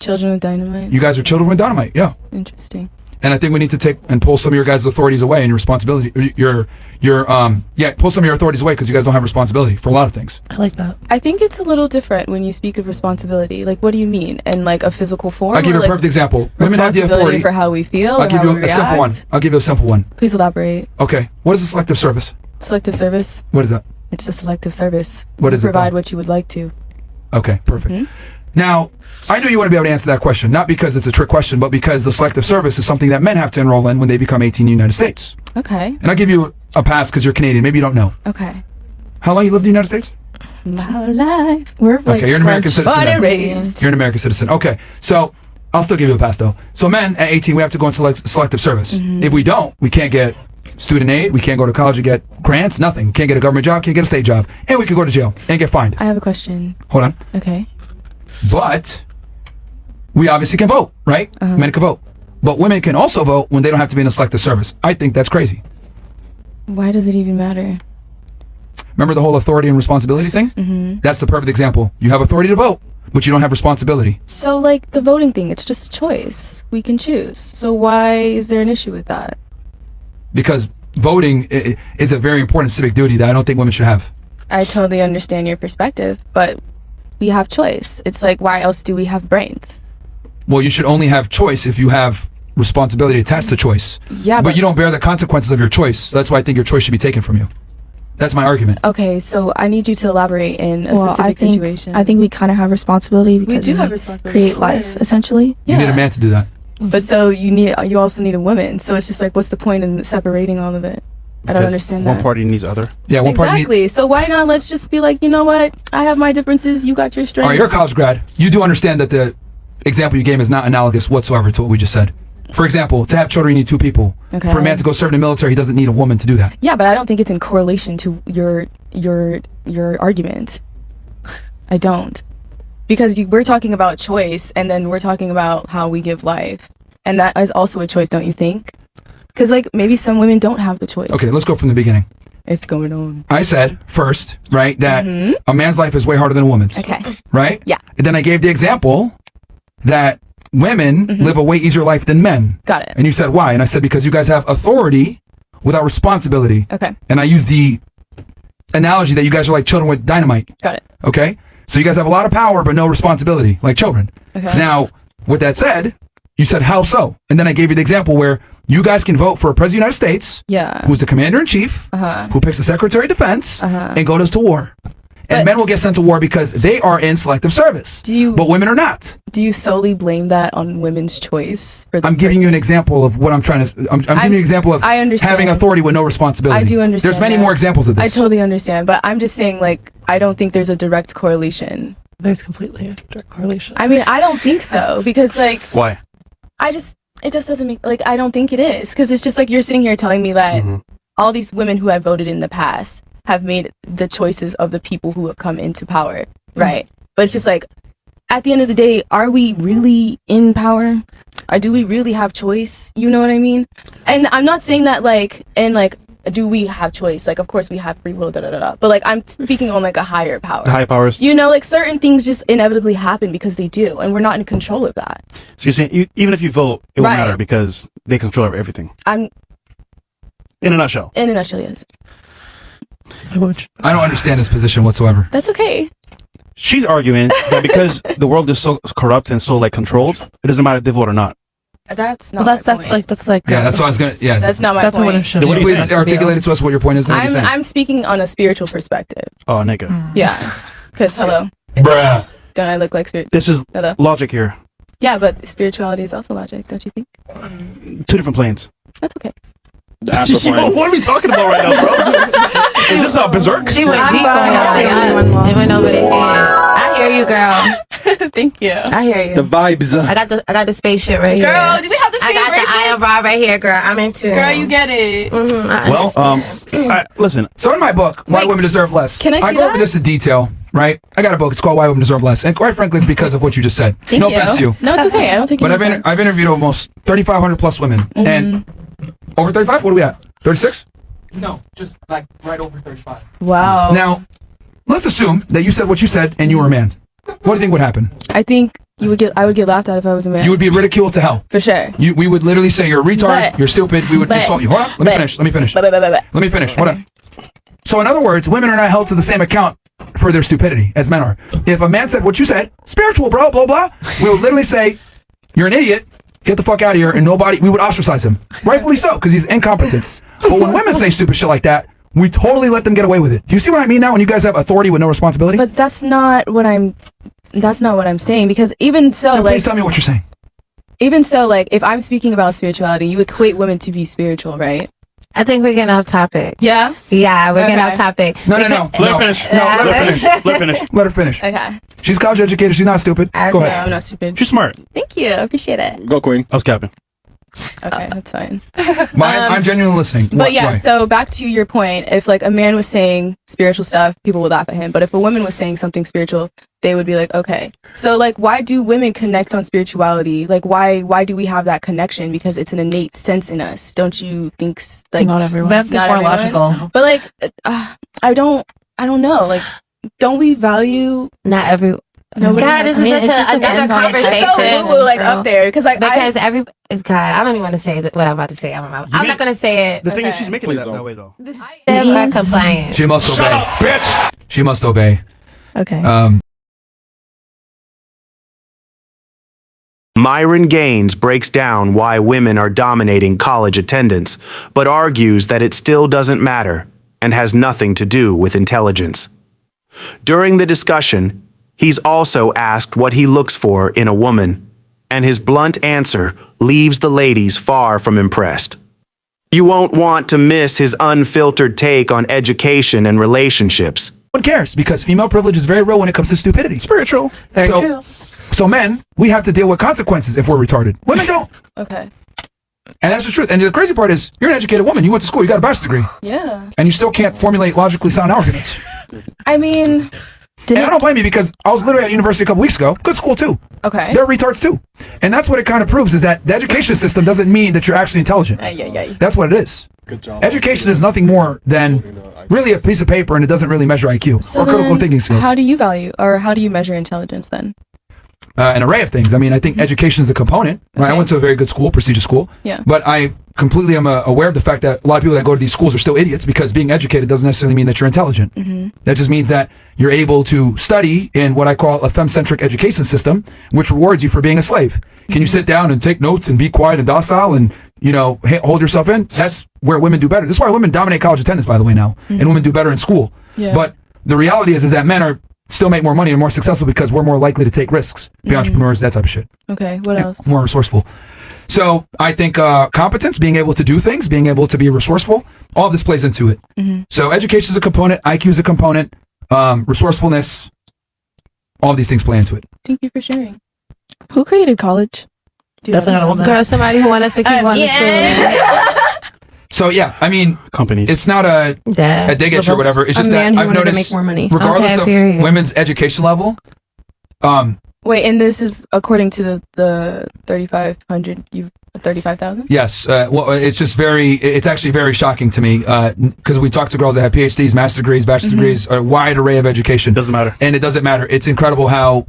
Children with dynamite. You guys are children with dynamite, yeah. Interesting. And I think we need to take and pull some of your guys' authorities away and your responsibility. Pull some of your authorities away because you guys don't have responsibility for a lot of things. I like that. I think it's a little different when you speak of responsibility. Like, what do you mean? In like a physical form? I'll give you a perfect example. Women have the authority for how we feel. I'll give you a simple one. I'll give you a simple one. Please elaborate. Okay. What is a selective service? Selective service? What is that? It's just selective service. What is it? Provide what you would like to. Okay, perfect. Now, I knew you want to be able to answer that question, not because it's a trick question, but because the selective service is something that men have to enroll in when they become 18 in the United States. Okay. And I'll give you a pass because you're Canadian. Maybe you don't know. Okay. How long you lived in the United States? My whole life. We're like okay, you're an American citizen. Born and raised. You're an American citizen. Okay, so I'll still give you a pass though. So men at 18, we have to go into selective service. If we don't, we can't get student aid, we can't go to college and get grants, nothing. Can't get a government job, can't get a state job, and we could go to jail and get fined. I have a question. Hold on. Okay. But we obviously can vote, right? Men can vote. But women can also vote when they don't have to be in a selective service. I think that's crazy. Why does it even matter? Remember the whole authority and responsibility thing? That's the perfect example. You have authority to vote, but you don't have responsibility. So like the voting thing, it's just a choice. We can choose. So why is there an issue with that? Because voting is a very important civic duty that I don't think women should have. I totally understand your perspective, but we have choice. It's like, why else do we have brains? Well, you should only have choice if you have responsibility attached to choice. Yeah, but you don't bear the consequences of your choice. That's why I think your choice should be taken from you. That's my argument. Okay, so I need you to elaborate in a specific situation. I think we kind of have responsibility because we do have responsibility. Create life, essentially. You need a man to do that. But so you also need a woman. So it's just like, what's the point in separating all of it? I don't understand that. One party needs other. Yeah, one party needs. Exactly. So why not? Let's just be like, you know what? I have my differences. You got your strengths. All right, you're a college grad. You do understand that the example you gave is not analogous whatsoever to what we just said. For example, to have children, you need two people. Okay. For a man to go serve in the military, he doesn't need a woman to do that. Yeah, but I don't think it's in correlation to your argument. I don't. Because we're talking about choice, and then we're talking about how we give life. And that is also a choice, don't you think? Because, like, maybe some women don't have the choice. Okay, let's go from the beginning. It's going on. I said first, right, that a man's life is way harder than a woman's. Okay. Right? Yeah. And then I gave the example that women live a way easier life than men. Got it. And you said why? And I said because you guys have authority without responsibility. Okay. And I used the analogy that you guys are like children with dynamite. Got it. Okay? So you guys have a lot of power but no responsibility, like children. Okay. Now, with that said, you said how so? And then I gave you the example where you guys can vote for a president of the United States, yeah, who's the commander-in-chief, who picks the Secretary of Defense, and goes to war. and men will get sent to war because they are in selective service. But women are not. Do you solely blame that on women's choice? I'm giving you an example of what I'm trying to. I'm giving you an example of having authority with no responsibility. I do understand. There's many more examples of this. I totally understand, but I'm just saying, like, I don't think there's a direct correlation. There's completely a direct correlation. I mean, I don't think so because, like, why? It just doesn't make, like, I don't think it is, because it's just like you're sitting here telling me that all these women who have voted in the past have made the choices of the people who have come into power, right? But it's just like, at the end of the day, are we really in power? Or do we really have choice? You know what I mean? And I'm not saying that, like, and like, do we have choice? Like, of course we have free will, But like, I'm speaking on like a higher power. The higher powers. You know, like certain things just inevitably happen because they do, and we're not in control of that. So you're saying even if you vote, it won't matter because they control everything. In a nutshell. In a nutshell, yes. I don't understand his position whatsoever. That's okay. She's arguing that because the world is so corrupt and so like controlled, it doesn't matter if they vote or not. That's not. That's like Yeah, that's what I was gonna. Yeah, that's not my point. What it should Can you be. please articulate it to us what your point is? I'm speaking on a spiritual perspective. Oh, nigga. Yeah, because hello, Bruh. don't I look like spirit? This is Hello. logic here. Yeah, but spirituality is also logic, don't you think? Two different planes. That's okay. Yo, what are we talking about right now, bro? Is this a berserk? She went deep on y'all. It went over their head. I hear you, girl. Thank you. I hear you. The vibes. I got the spaceship right here. Girl, do we have the same I got the iron rod right here, girl. I'm into it. Girl, you get it. Well, listen. So in my book, Why Women Deserve Less, Can I see go over that? this in detail, right? I got a book. It's called Why Women Deserve Less, and quite frankly, it's because of what you just said. Thank no you. offense to you. No, it's okay. I don't take But any I've interviewed almost 3,500 plus women, and over 35. What are we at? 36? No, just like right over 35. Wow. Now, let's assume that you said what you said and you were a man. What do you think would happen? I think I would get laughed at if I was a man. You would be ridiculed to hell. For sure. We would literally say you're a retard, you're stupid, we would insult you. Hold on, let me finish. Let me finish. Hold on. So in other words, women are not held to the same account for their stupidity as men are. If a man said what you said, spiritual bro, blah, blah, we would literally say, you're an idiot, get the fuck out of here, and we would ostracize him. Rightfully so, because he's incompetent. But when women say stupid shit like that, we totally let them get away with it. Do you see what I mean now when you guys have authority with no responsibility? But that's not what I'm saying, because even so, then like, please tell me what you're saying. Even so, like, if I'm speaking about spirituality, you equate women to be spiritual, right? I think we're getting off topic. Yeah? Yeah, we're getting off topic. No. Let her finish. Let her finish. Okay. She's college educated. She's not stupid. Go ahead. No, I'm not stupid. She's smart. Thank you. I appreciate it. Go, Queen. I was capping. Okay, that's fine. I'm genuinely listening. But yeah, Why? so back to your point, if like a man was saying spiritual stuff, people would laugh at him. But if a woman was saying something spiritual, they would be like, okay. So like, why do women connect on spirituality? Like, why do we have that connection? Because it's an innate sense in us. Don't you think? Like, not everyone. Not More everyone? logical. But like, I don't know. Like, don't we value? Not every. Nobody God, this is such another conversation. So woo-woo, like up there, because like God, I don't even want to say what I'm about to say. I'm not going to say it. The thing is, she's making it that way though. They're compliant. She must obey. Shut up, bitch! She must obey. Okay. Myron Gaines breaks down why women are dominating college attendance, but argues that it still doesn't matter and has nothing to do with intelligence. During the discussion, he's also asked what he looks for in a woman, and his blunt answer leaves the ladies far from impressed. You won't want to miss his unfiltered take on education and relationships. No one cares, because female privilege is very real when it comes to stupidity. Spiritual. Very true. So men, we have to deal with consequences if we're retarded. Women don't. Okay. And that's the truth. And the crazy part is, you're an educated woman. You went to school. You got a bachelor's degree. Yeah. And you still can't formulate logically sound arguments. I mean, And I don't blame you, because I was literally at university a couple weeks ago. Good school too. Okay. They're retards too. And that's what it kind of proves, is that the education system doesn't mean that you're actually intelligent. That's what it is. Good job. Education is nothing more than really a piece of paper, and it doesn't really measure IQ So or critical then thinking skills. How do you value, or how do you measure intelligence then? An array of things. I mean, I think education is a component. Right? I went to a very good school, prestigious school. Yeah. But I completely am aware of the fact that a lot of people that go to these schools are still idiots, because being educated doesn't necessarily mean that you're intelligent. That just means that you're able to study in what I call a femme-centric education system, which rewards you for being a slave. Can you sit down and take notes and be quiet and docile and, hold yourself in? That's where women do better. This is why women dominate college attendance, by the way, now. And women do better in school. Yeah. But the reality is that men are still make more money and more successful because we're more likely to take risks, be entrepreneurs, that type of shit. Okay, what else? More resourceful. So I think competence, being able to do things, being able to be resourceful, all of this plays into it. So education is a component, IQ is a component, resourcefulness, all of these things play into it. Thank you for sharing. Who created college? Definitely not a woman. Girl, somebody who wants us to keep going to school. So yeah, I mean, companies. It's not a dig at you or whatever. It's just that I've noticed, make more money. regardless of women's education level. Wait, and this is according to the 3,500. 35,000. Yes. Well, it's just it's actually very shocking to me because we talk to girls that have PhDs, master's degrees, bachelor's degrees, a wide array of education. Doesn't matter. And it doesn't matter. It's incredible how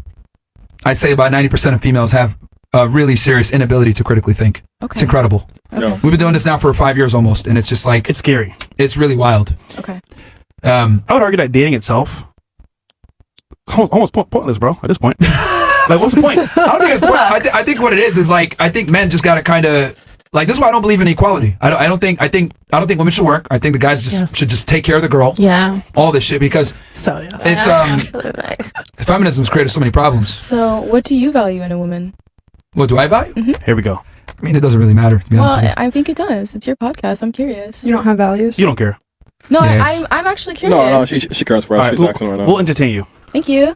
I'd say about 90% of females have a really serious inability to critically think. Okay. It's incredible. Okay. We've been doing this now for 5 years almost, and it's just like it's scary. It's really wild. Okay. I would argue that dating itself is almost pointless, bro. At this point, like, what's the point? I don't think it's point. I think what it is like I think men just got to kind of like this is why I don't believe in equality. I don't think women should work. I think the guys should just take care of the girl. Yeah. All this shit because it's feminism's created so many problems. So, what do you value in a woman? What do I value? Here we go. I mean, it doesn't really matter. To be honest with you. I think it does. It's your podcast. I'm curious. You don't have values? You don't care. No, Yes. I'm actually curious. No, she cares for us. All right, She's we'll, asking right now. we'll entertain you. Thank you.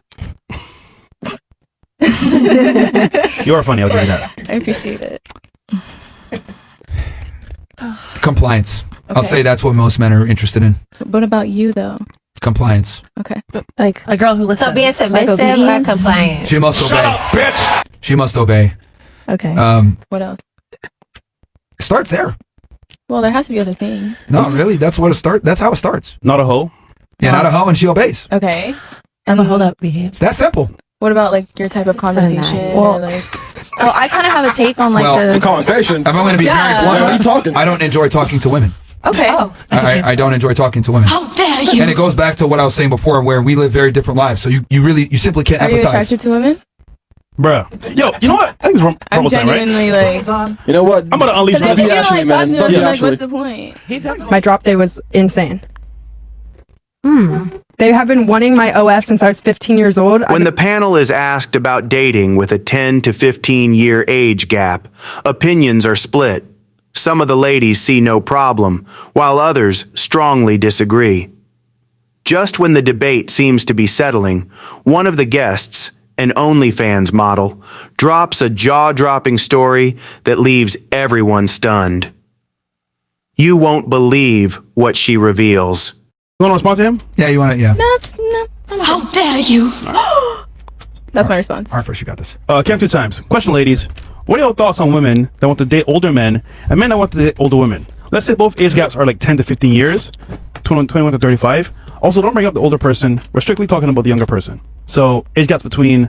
You are funny. I'll give you that. I appreciate it. Compliance. I'll Okay. say that's what most men are interested in. What about you, though? Compliance. Okay. Like a girl who listens. So being submissive or compliant? She must obey. bitch! She must obey. Okay. What else? It starts there. Well, there has to be other things. No, really, that's how it starts. Not a hoe. Yeah, not a hoe, and she obeys. Okay. And the hoe that behaves. That's simple. What about like your type of conversation? Well, or, like, Oh, I kind of have a take on like Well, the conversation. If I'm going to be Yeah. very blunt, What are you talking? I don't enjoy talking to women. okay. I don't enjoy talking to women. How dare you? And it goes back to what I was saying before, where we live very different lives. So you simply can't Are you empathize. attracted to women? Bruh. Yo, you know what? I think it's wrong I'm time, right? genuinely like. You know what? I'm about to unleash But then Don't you be feel Ashley, like man. talking to Don't be them, like, Ashley. what's the point? My drop day was insane. They have been wanting my OF since I was 15 years old. When the panel is asked about dating with a 10 to 15 year age gap, opinions are split. Some of the ladies see no problem, while others strongly disagree. Just when the debate seems to be settling, one of the guests, an OnlyFans model, drops a jaw-dropping story that leaves everyone stunned. You won't believe what she reveals. You want to respond to him? Yeah, you want to? Yeah. No. How dare you? That's my response. All right, first you got this. Cam 2 times. Question, ladies. What are your thoughts on women that want to date older men and men that want to date older women? Let's say both age gaps are like 10 to 15 years, 21 to 35. Also, don't bring up the older person. We're strictly talking about the younger person. So, age gaps between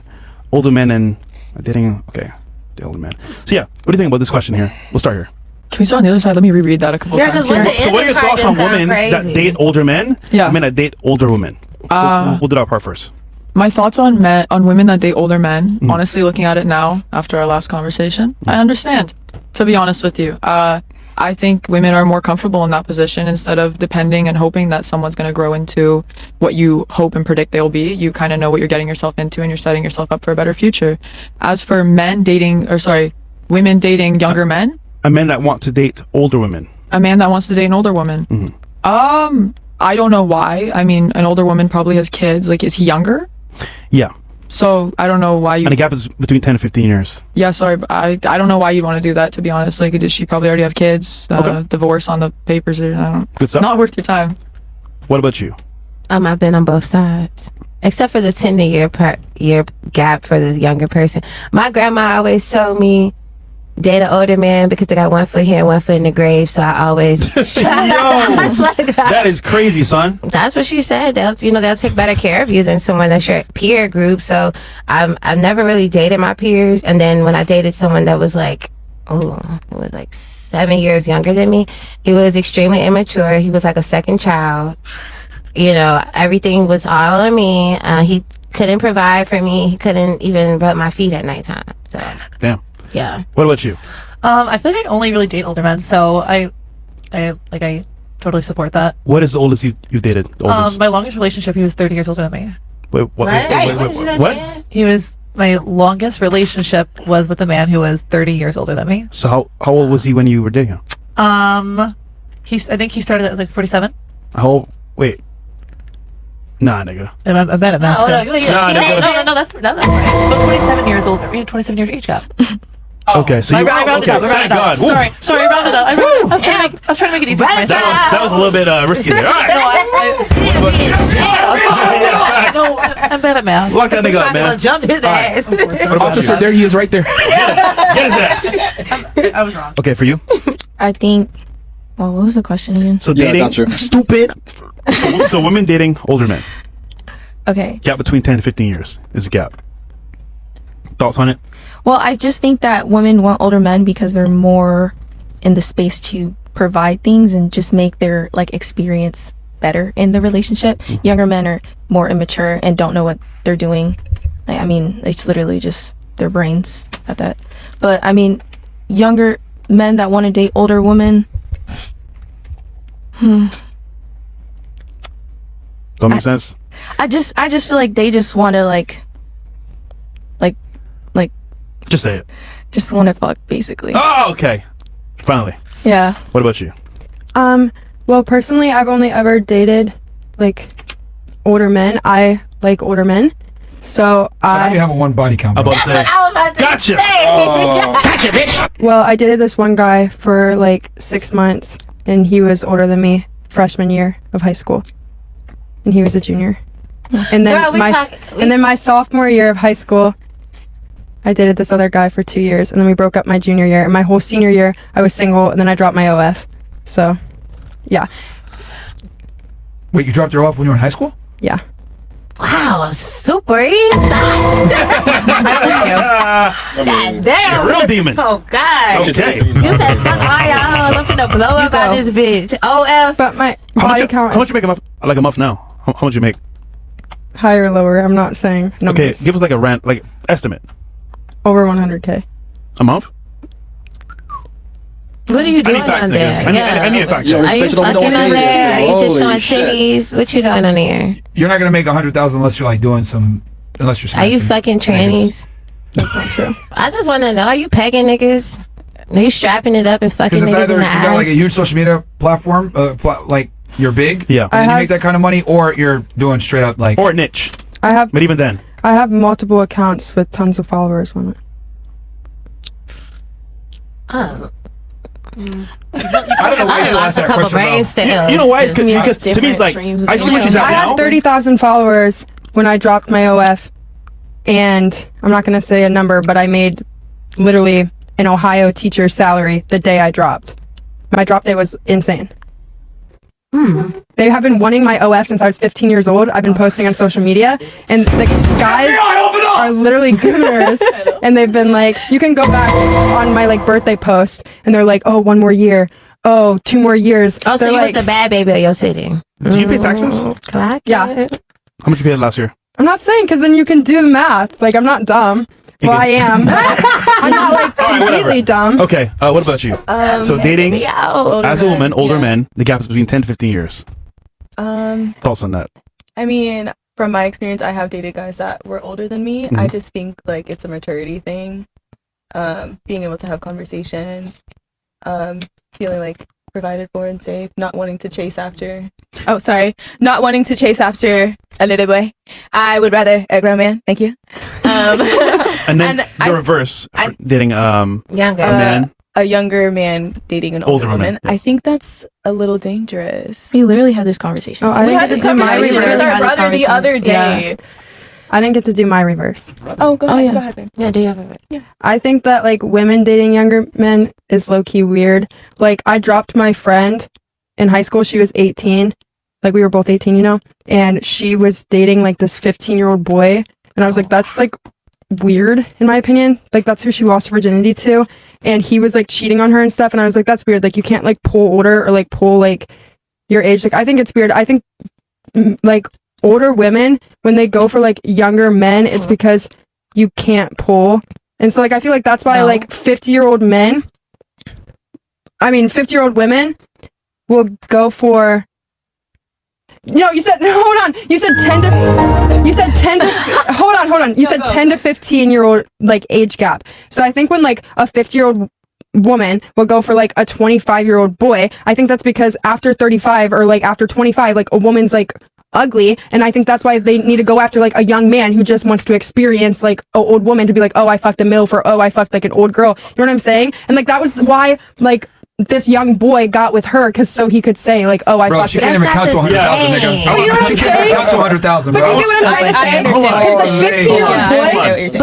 older men and dating, okay, the older men. So, yeah, what do you think about this question here? We'll start here. Can we start on the other side? Let me reread that a couple times. So, what are your thoughts on women that date older men and men that date older women? So, we'll do that part first. My thoughts on women that date older men, honestly, looking at it now after our last conversation, I understand, to be honest with you. I think women are more comfortable in that position instead of depending and hoping that someone's going to grow into what you hope and predict they'll be. You kind of know what you're getting yourself into and you're setting yourself up for a better future. As for women dating younger men. A man that want to date older women. A man that wants to date an older woman. I don't know why. I mean, an older woman probably has kids. Like, is he younger? Yeah. So I don't know why you. And the gap is between 10 and 15 years. Yeah, sorry, but I don't know why you'd want to do that. To be honest, like, does she probably already have kids? Divorce on the papers. Or, I don't. Good stuff. Not worth your time. What about you? I've been on both sides, except for the 10-year gap for the younger person. My grandma always told me, date an older man because they got one foot here and one foot in the grave. So I always. That is crazy, son. That's what she said. They'll take better care of you than someone that's your peer group. So I've never really dated my peers. And then when I dated someone that was like, it was like 7 years younger than me, he was extremely immature. He was like a second child. You know, everything was all on me. He couldn't provide for me. He couldn't even rub my feet at nighttime. So damn. Yeah. What about you? I feel like I only really date older men, so I totally support that. What is the oldest you've dated? The oldest? My longest relationship, he was 30 years older than me. Wait, what? What? He was my longest relationship was with a man who was 30 years older than me. So how old was he when you were dating him? I think he started at like 47. Wait. Nah, nigga. And I bet it Oh, too. no, That's right. But 27 years older. We had 27 year age gap. Okay, so I rounded up. thank God. Woo. Sorry, I rounded up. I was trying to make it easy for myself. That was a little bit risky there. All right. No, I'm bad at math. Lock that nigga up, man. Jump his ass. Officer, there he is right there. Get his ass. I was wrong. Okay, for you? I think. Well, what was the question again? So Yeah, dating. gotcha. Stupid. So women dating older men. Okay. Gap between 10 to 15 years is a gap. Thoughts on it? Well, I just think that women want older men because they're more in the space to provide things and just make their like experience better in the relationship. Younger men are more immature and don't know what they're doing. Like, I mean, it's literally just their brains at that. But I mean, younger men that want to date older women. Don't make sense. I just feel like they just want to like Just say it. just want to fuck basically. Oh, okay. Finally. Yeah. What about you? Well, personally, I've only ever dated like older men. I like older men, so How do you have a one body count? I'm about to say. Gotcha. Gotcha, bitch. Well, I dated this one guy for like 6 months, and he was older than me, freshman year of high school, and he was a junior. And then my sophomore year of high school, I dated this other guy for 2 years, and then we broke up my junior year. And my whole senior year, I was single, and then I dropped my OF. So, yeah. Wait, you dropped your off when you were in high school? Yeah. Wow, super damn. Real demon. Oh God. Okay. You said fuck all y'all hoes. I'm finna blow up out this bitch. OF. But my How body much, count how much is you make a month? Like a month now? How much you make? higher or lower. I'm not saying numbers. Okay, give us like a rant, like estimate. Over 100K. A month? What are you doing on there? I need a fact check. Are you fucking on there? Are you just showing titties? What you doing on there? You're not gonna make 100,000 unless you're like doing some. Unless you're. Are you fucking trannies? That's not true. I just want to know: are you pegging niggas? Are you strapping it up and fucking Because it's niggas either in you the got like a ass? huge social media platform, like you're big, Yeah, and then you make that kind of money, or you're doing straight up like or niche. I have. But even then, I have multiple accounts with tons of followers on it. Oh. I don't know why I you lost asked a that couple question brain about. cells. you know why? Because to me it's like I see what she's at I now. had 30,000 followers when I dropped my OF, and I'm not gonna say a number, but I made literally an Ohio teacher's salary the day I dropped. My drop day was insane. They have been wanting my OF since I was 15 years old. I've been posting on social media, and the guys are literally gooners, and they've been like, you can go back on my like birthday post, and they're like, oh, 1 more year, oh, 2 more years. Oh, so They're you like, was the bad baby of your city. Do you pay taxes? yeah. How much you paid last year? I'm not saying, because then you can do the math. Like, I'm not dumb. Well, I am. I'm not like completely dumb. Okay, what about you? So dating as a woman, older yeah. men, the gap is between 10 to 15 years. Thoughts on that? I mean, from my experience, I have dated guys that were older than me. I Mhm. just think like it's a maturity thing. Being able to have conversation, feeling like provided for and safe, not wanting to chase after. Oh, sorry, not wanting to chase after a little boy. I would rather a grown man. Thank you. And then the reverse, for dating Younger. a man. A younger man dating an older woman. I think that's a little dangerous. We literally had this conversation. Oh, I We didn't had get this to do my conversation with reverse. our brother the other day. I didn't get to do my reverse. Oh, go ahead. yeah. Go ahead. Babe. Yeah, do you have a I think that like women dating younger men is low key weird. Like I dropped my friend in high school. She was 18. Like we were both 18, you know, and she was dating like this 15-year-old boy. And I was like, that's like weird in my opinion. Like that's who she lost her virginity to. And he was like cheating on her and stuff. And I was like, that's weird. Like you can't like pull older or like pull like your age. Like I think it's weird. I think like older women, when they go for like younger men, it's because you can't pull. And so like I feel like that's why like 50-year-old women, will go for. No, you said hold on. You said 10 to. You said 10 to. Hold on. You said 10 to 15-year-old like age gap. So I think when like a 50-year-old woman will go for like a 25-year-old boy, I think that's because after 35 or like after 25, like a woman's like ugly, and I think that's why they need to go after like a young man who just wants to experience like an old woman to be like, oh, I fucked a MILF, or oh, I fucked like an old girl. You know what I'm saying? And like that was why like this young boy got with her, because so he could say like, oh, I bro, fucked. She can't even count to 100,000, nigga. But you know what I'm She can't saying? count to 100,000, bro. But you get what I'm trying to say? Because a 15-year-old boy.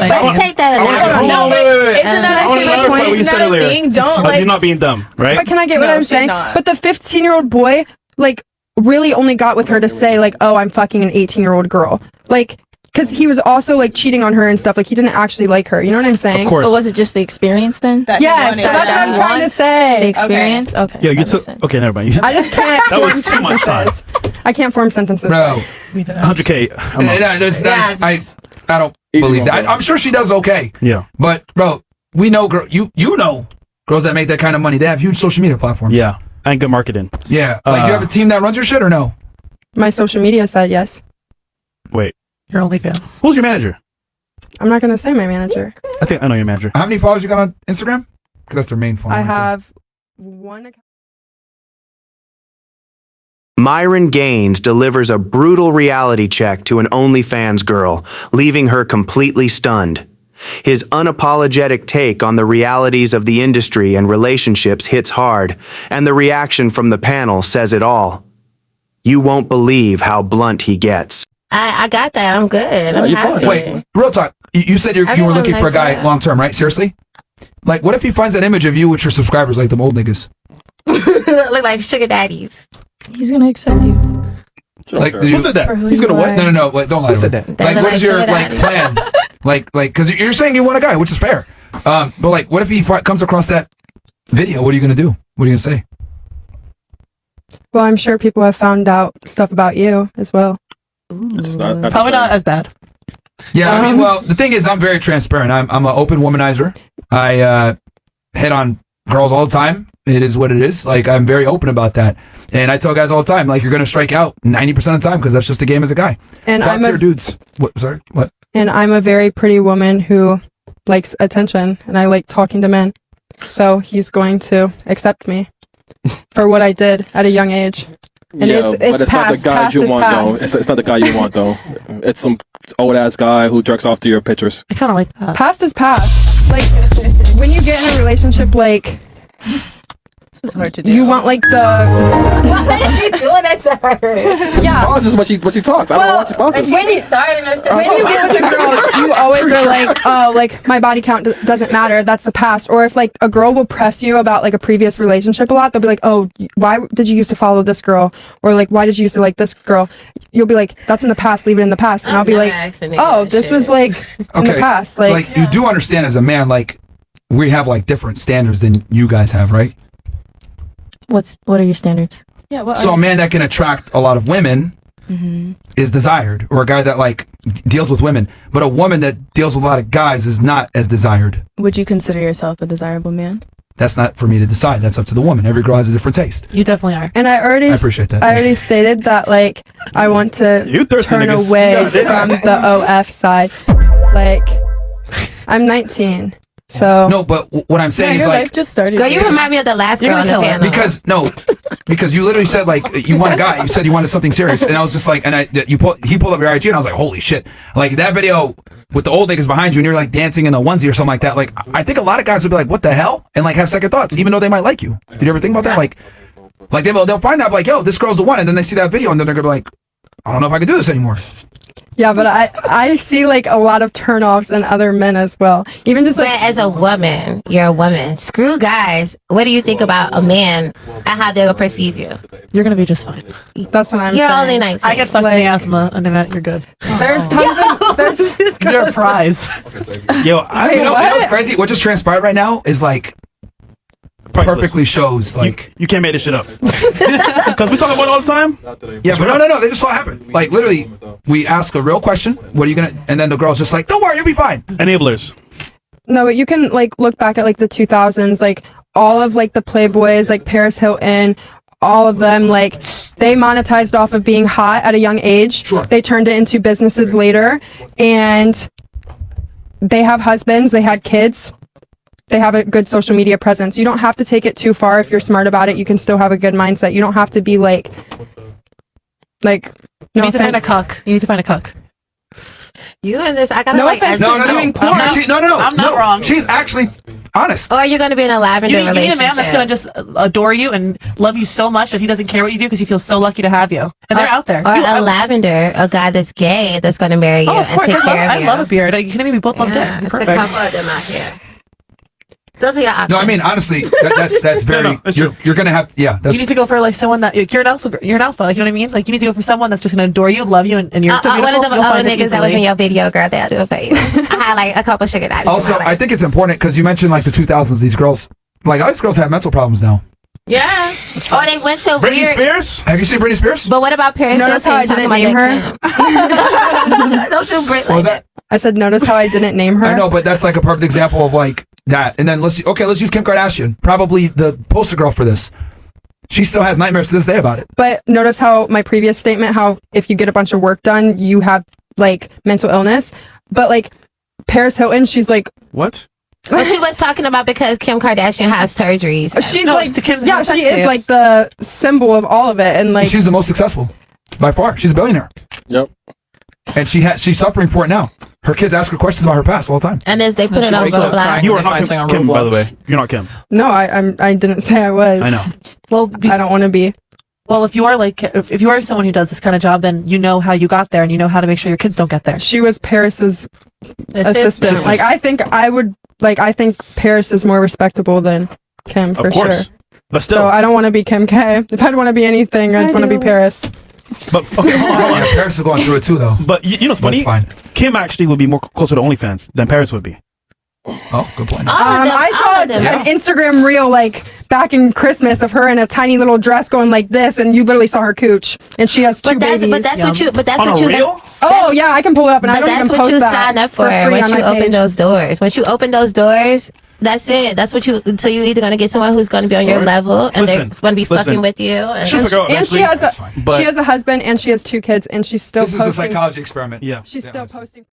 But let's take that analogy. No, wait. Isn't that I want to clarify what you said a earlier. thing? Don't like. You're not being dumb, right? But can I get what No, I'm she's saying? not. But the 15-year-old boy, like, really only got with her to say, like, oh, I'm fucking an 18-year-old girl. Like, because he was also, like, cheating on her and stuff. Like, he didn't actually like her. You know what I'm saying? Of course. So was it just the experience then? Yes, so that's what I'm trying to say. The experience? Okay. Yeah, you that took. makes sense. Okay, never mind. I just can't That form was too much time. sentences. I can't form sentences. Bro, 100K. I'm up. I don't believe that. I'm sure she does okay. Yeah. But bro, we know you know girls that make that kind of money. They have huge social media platforms. Yeah. And good marketing. Yeah. Like, you have a team that runs your shit or no? My social media side, yes. Wait. Your OnlyFans. Who's your manager? I'm not going to say my manager. I think I know your manager. How many followers you got on Instagram? Because that's their main phone. I right there. have one account. Myron Gaines delivers a brutal reality check to an OnlyFans girl, leaving her completely stunned. His unapologetic take on the realities of the industry and relationships hits hard, and the reaction from the panel says it all. You won't believe how blunt he gets. I got that. I'm good. I'm happy. Wait, real talk. You said you were Everyone looking for a likes guy that. long term, right? Seriously? Like, what if he finds that image of you with your subscribers like them old niggas? Look like sugar daddies. He's gonna accept you. Like, Who said that? For who He's you gonna what? are. No. Wait, don't lie to me. Like, what is your like plan? Like, because you're saying you want a guy, which is fair. But like, what if he comes across that video? What are you gonna do? What are you gonna say? Well, I'm sure people have found out stuff about you as well. Probably not as bad. Yeah, I mean, well, the thing is, I'm very transparent. I'm an open womanizer. I hit on girls all the time. It is what it is. Like, I'm very open about that. And I tell guys all the time, like, you're going to strike out 90% of the time because that's just the game as a guy. And Top I'm tier a dudes. What? Sorry? What? And I'm a very pretty woman who likes attention, and I like talking to men. So he's going to accept me for what I did at a young age. And but it's past, not the guy past you is want past. though. It's not the guy you want though. It's some old ass guy who jerks off to your pictures. I kind of like that. Past is past. Like, when you get in a relationship, like, This is hard to do. you want like the Why are you doing that to her? yeah. Pauses when she talks. I don't know why she pauses. When you started, When you get with a girl, you always are like, oh, like my body count doesn't matter. That's the past. Or if like a girl will press you about like a previous relationship a lot, they'll be like, oh, why did you used to follow this girl? Or like, why did you used to like this girl? You'll be like, that's in the past. Leave it in the past. And I'll be like, oh, this was like in the past. Like, you do understand as a man, like, we have like different standards than you guys have, right? What are your standards? Yeah. What? So a man that can attract a lot of women is desired, or a guy that like deals with women. But a woman that deals with a lot of guys is not as desired. Would you consider yourself a desirable man? That's not for me to decide. That's up to the woman. Every girl has a different taste. You definitely are. and I appreciate that. I already stated that like I want to turn away from the OF side. Like, I'm 19. So No, but what I'm saying is like, just started. Girl, you remind me of the last girl on the panel. because you literally said like you want a guy. You said you wanted something serious, and I was just like, and he pulled up your IG, and I was like, holy shit! Like that video with the old niggas behind you, and you're like dancing in a onesie or something like that. Like I think a lot of guys would be like, what the hell, and like have second thoughts, even though they might like you. Did you ever think about that? Like they'll find out like, yo, this girl's the one, and then they see that video, and then they're gonna be like, I don't know if I can do this anymore. yeah, but I see like a lot of turnoffs in other men as well. Even just like But as a woman, you're a woman. Screw guys. What do you think about a man and how they'll perceive you? You're gonna be just fine. that's what I'm You're saying. only 19. I get fucked in the ass in the internet. You're good. There's tons of there's You're a prize. Yo, You know what's crazy? What just transpired right now is like perfectly shows like you can't make this shit up. Because we talk about it all the time. yeah, but no, they just saw it happen. Like literally, we ask a real question. What are you gonna? And then the girl's just like, don't worry, you'll be fine. Enablers. No, but you can like look back at like the 2000s, like all of like the Playboys, like Paris Hilton, all of them, like, they monetized off of being hot at a young age. Sure. They turned it into businesses later, and they have husbands, they had kids, they have a good social media presence. You don't have to take it too far. If you're smart about it, you can still have a good mindset. You don't have to be like You no need to find a offense. cuck. You need to find a cuck. You and this, I gotta No like. offense No, no, no. doing porn. No. I'm not wrong. She's actually honest. Or you're gonna be in a lavender You need a relationship. man that's gonna just adore you and love you so much that he doesn't care what you do because he feels so lucky to have you. And they're out there. Or a lavender, a guy that's gay that's gonna marry you Oh, of and course. take care of you. I love a beard. You can maybe both love Yeah, dick. it's a Perfect. couple of them out here. Those are your options. No, I mean honestly, that's very. You're gonna have. Yeah, that's. You need to go for like someone that you're an alpha. You're an alpha. Like, you know what I mean? Like, you need to go for someone that's just gonna adore you, love you, and you're so one beautiful. of them You'll find it niggas that was easily. in your video, girl, they'll do it for you. I had like a couple sugar daddies. Also, I think it's important because you mentioned like the 2000s. These girls, like all these girls, have mental problems now. Yeah. Or they went to Britney weird. Spears? Have you seen Britney Spears? But what about Paris Notice Hilton how I talking didn't about name their her? Kim? Don't do Brit What was like that? I said, notice how I didn't name her. I know, but that's like a perfect example of like that. And then let's use Kim Kardashian, probably the poster girl for this. She still has nightmares to this day about it. But notice how my previous statement, how if you get a bunch of work done, you have like mental illness. But like Paris Hilton, she's like, what? Well, she was talking about because Kim Kardashian has surgeries. She's like, yeah, she is like the symbol of all of it, and like She's the most successful by far. She's a billionaire. Yep. And she's suffering for it now. Her kids ask her questions about her past all the time. And they put it on Roblox. You are not Kim, by the way. You're not Kim. no, I didn't say I was. I know. Well, I don't want to be. Well, if you are like, if you are someone who does this kind of job, then you know how you got there and you know how to make sure your kids don't get there. She was Paris's assistant. Like I think Paris is more respectable than Kim for Of course. sure. But still. So I don't want to be Kim K. If I'd want to be anything, I'd want to be Paris. But okay, hold on. Yeah, Paris is going through it too, though. But you know what's funny? Fine. Kim actually would be more closer to OnlyFans than Paris would be. Oh, good point. I saw an Instagram reel like back in Christmas of her in a tiny little dress going like this, and you literally saw her cooch, and she has two babies. But that's what you. But that's On what a you. reel? Oh yeah, I can pull it up, and I But don't that's even what post you that sign up for free once on you my open page. those doors. Once you open those doors, that's it. That's what you. So you're either gonna get someone who's gonna be on your level, and they're gonna be fucking with you. And She'll figure out And she eventually. has a husband, and she has 2 kids, and she's still This is a posting. psychology experiment. Yeah. She's still posting.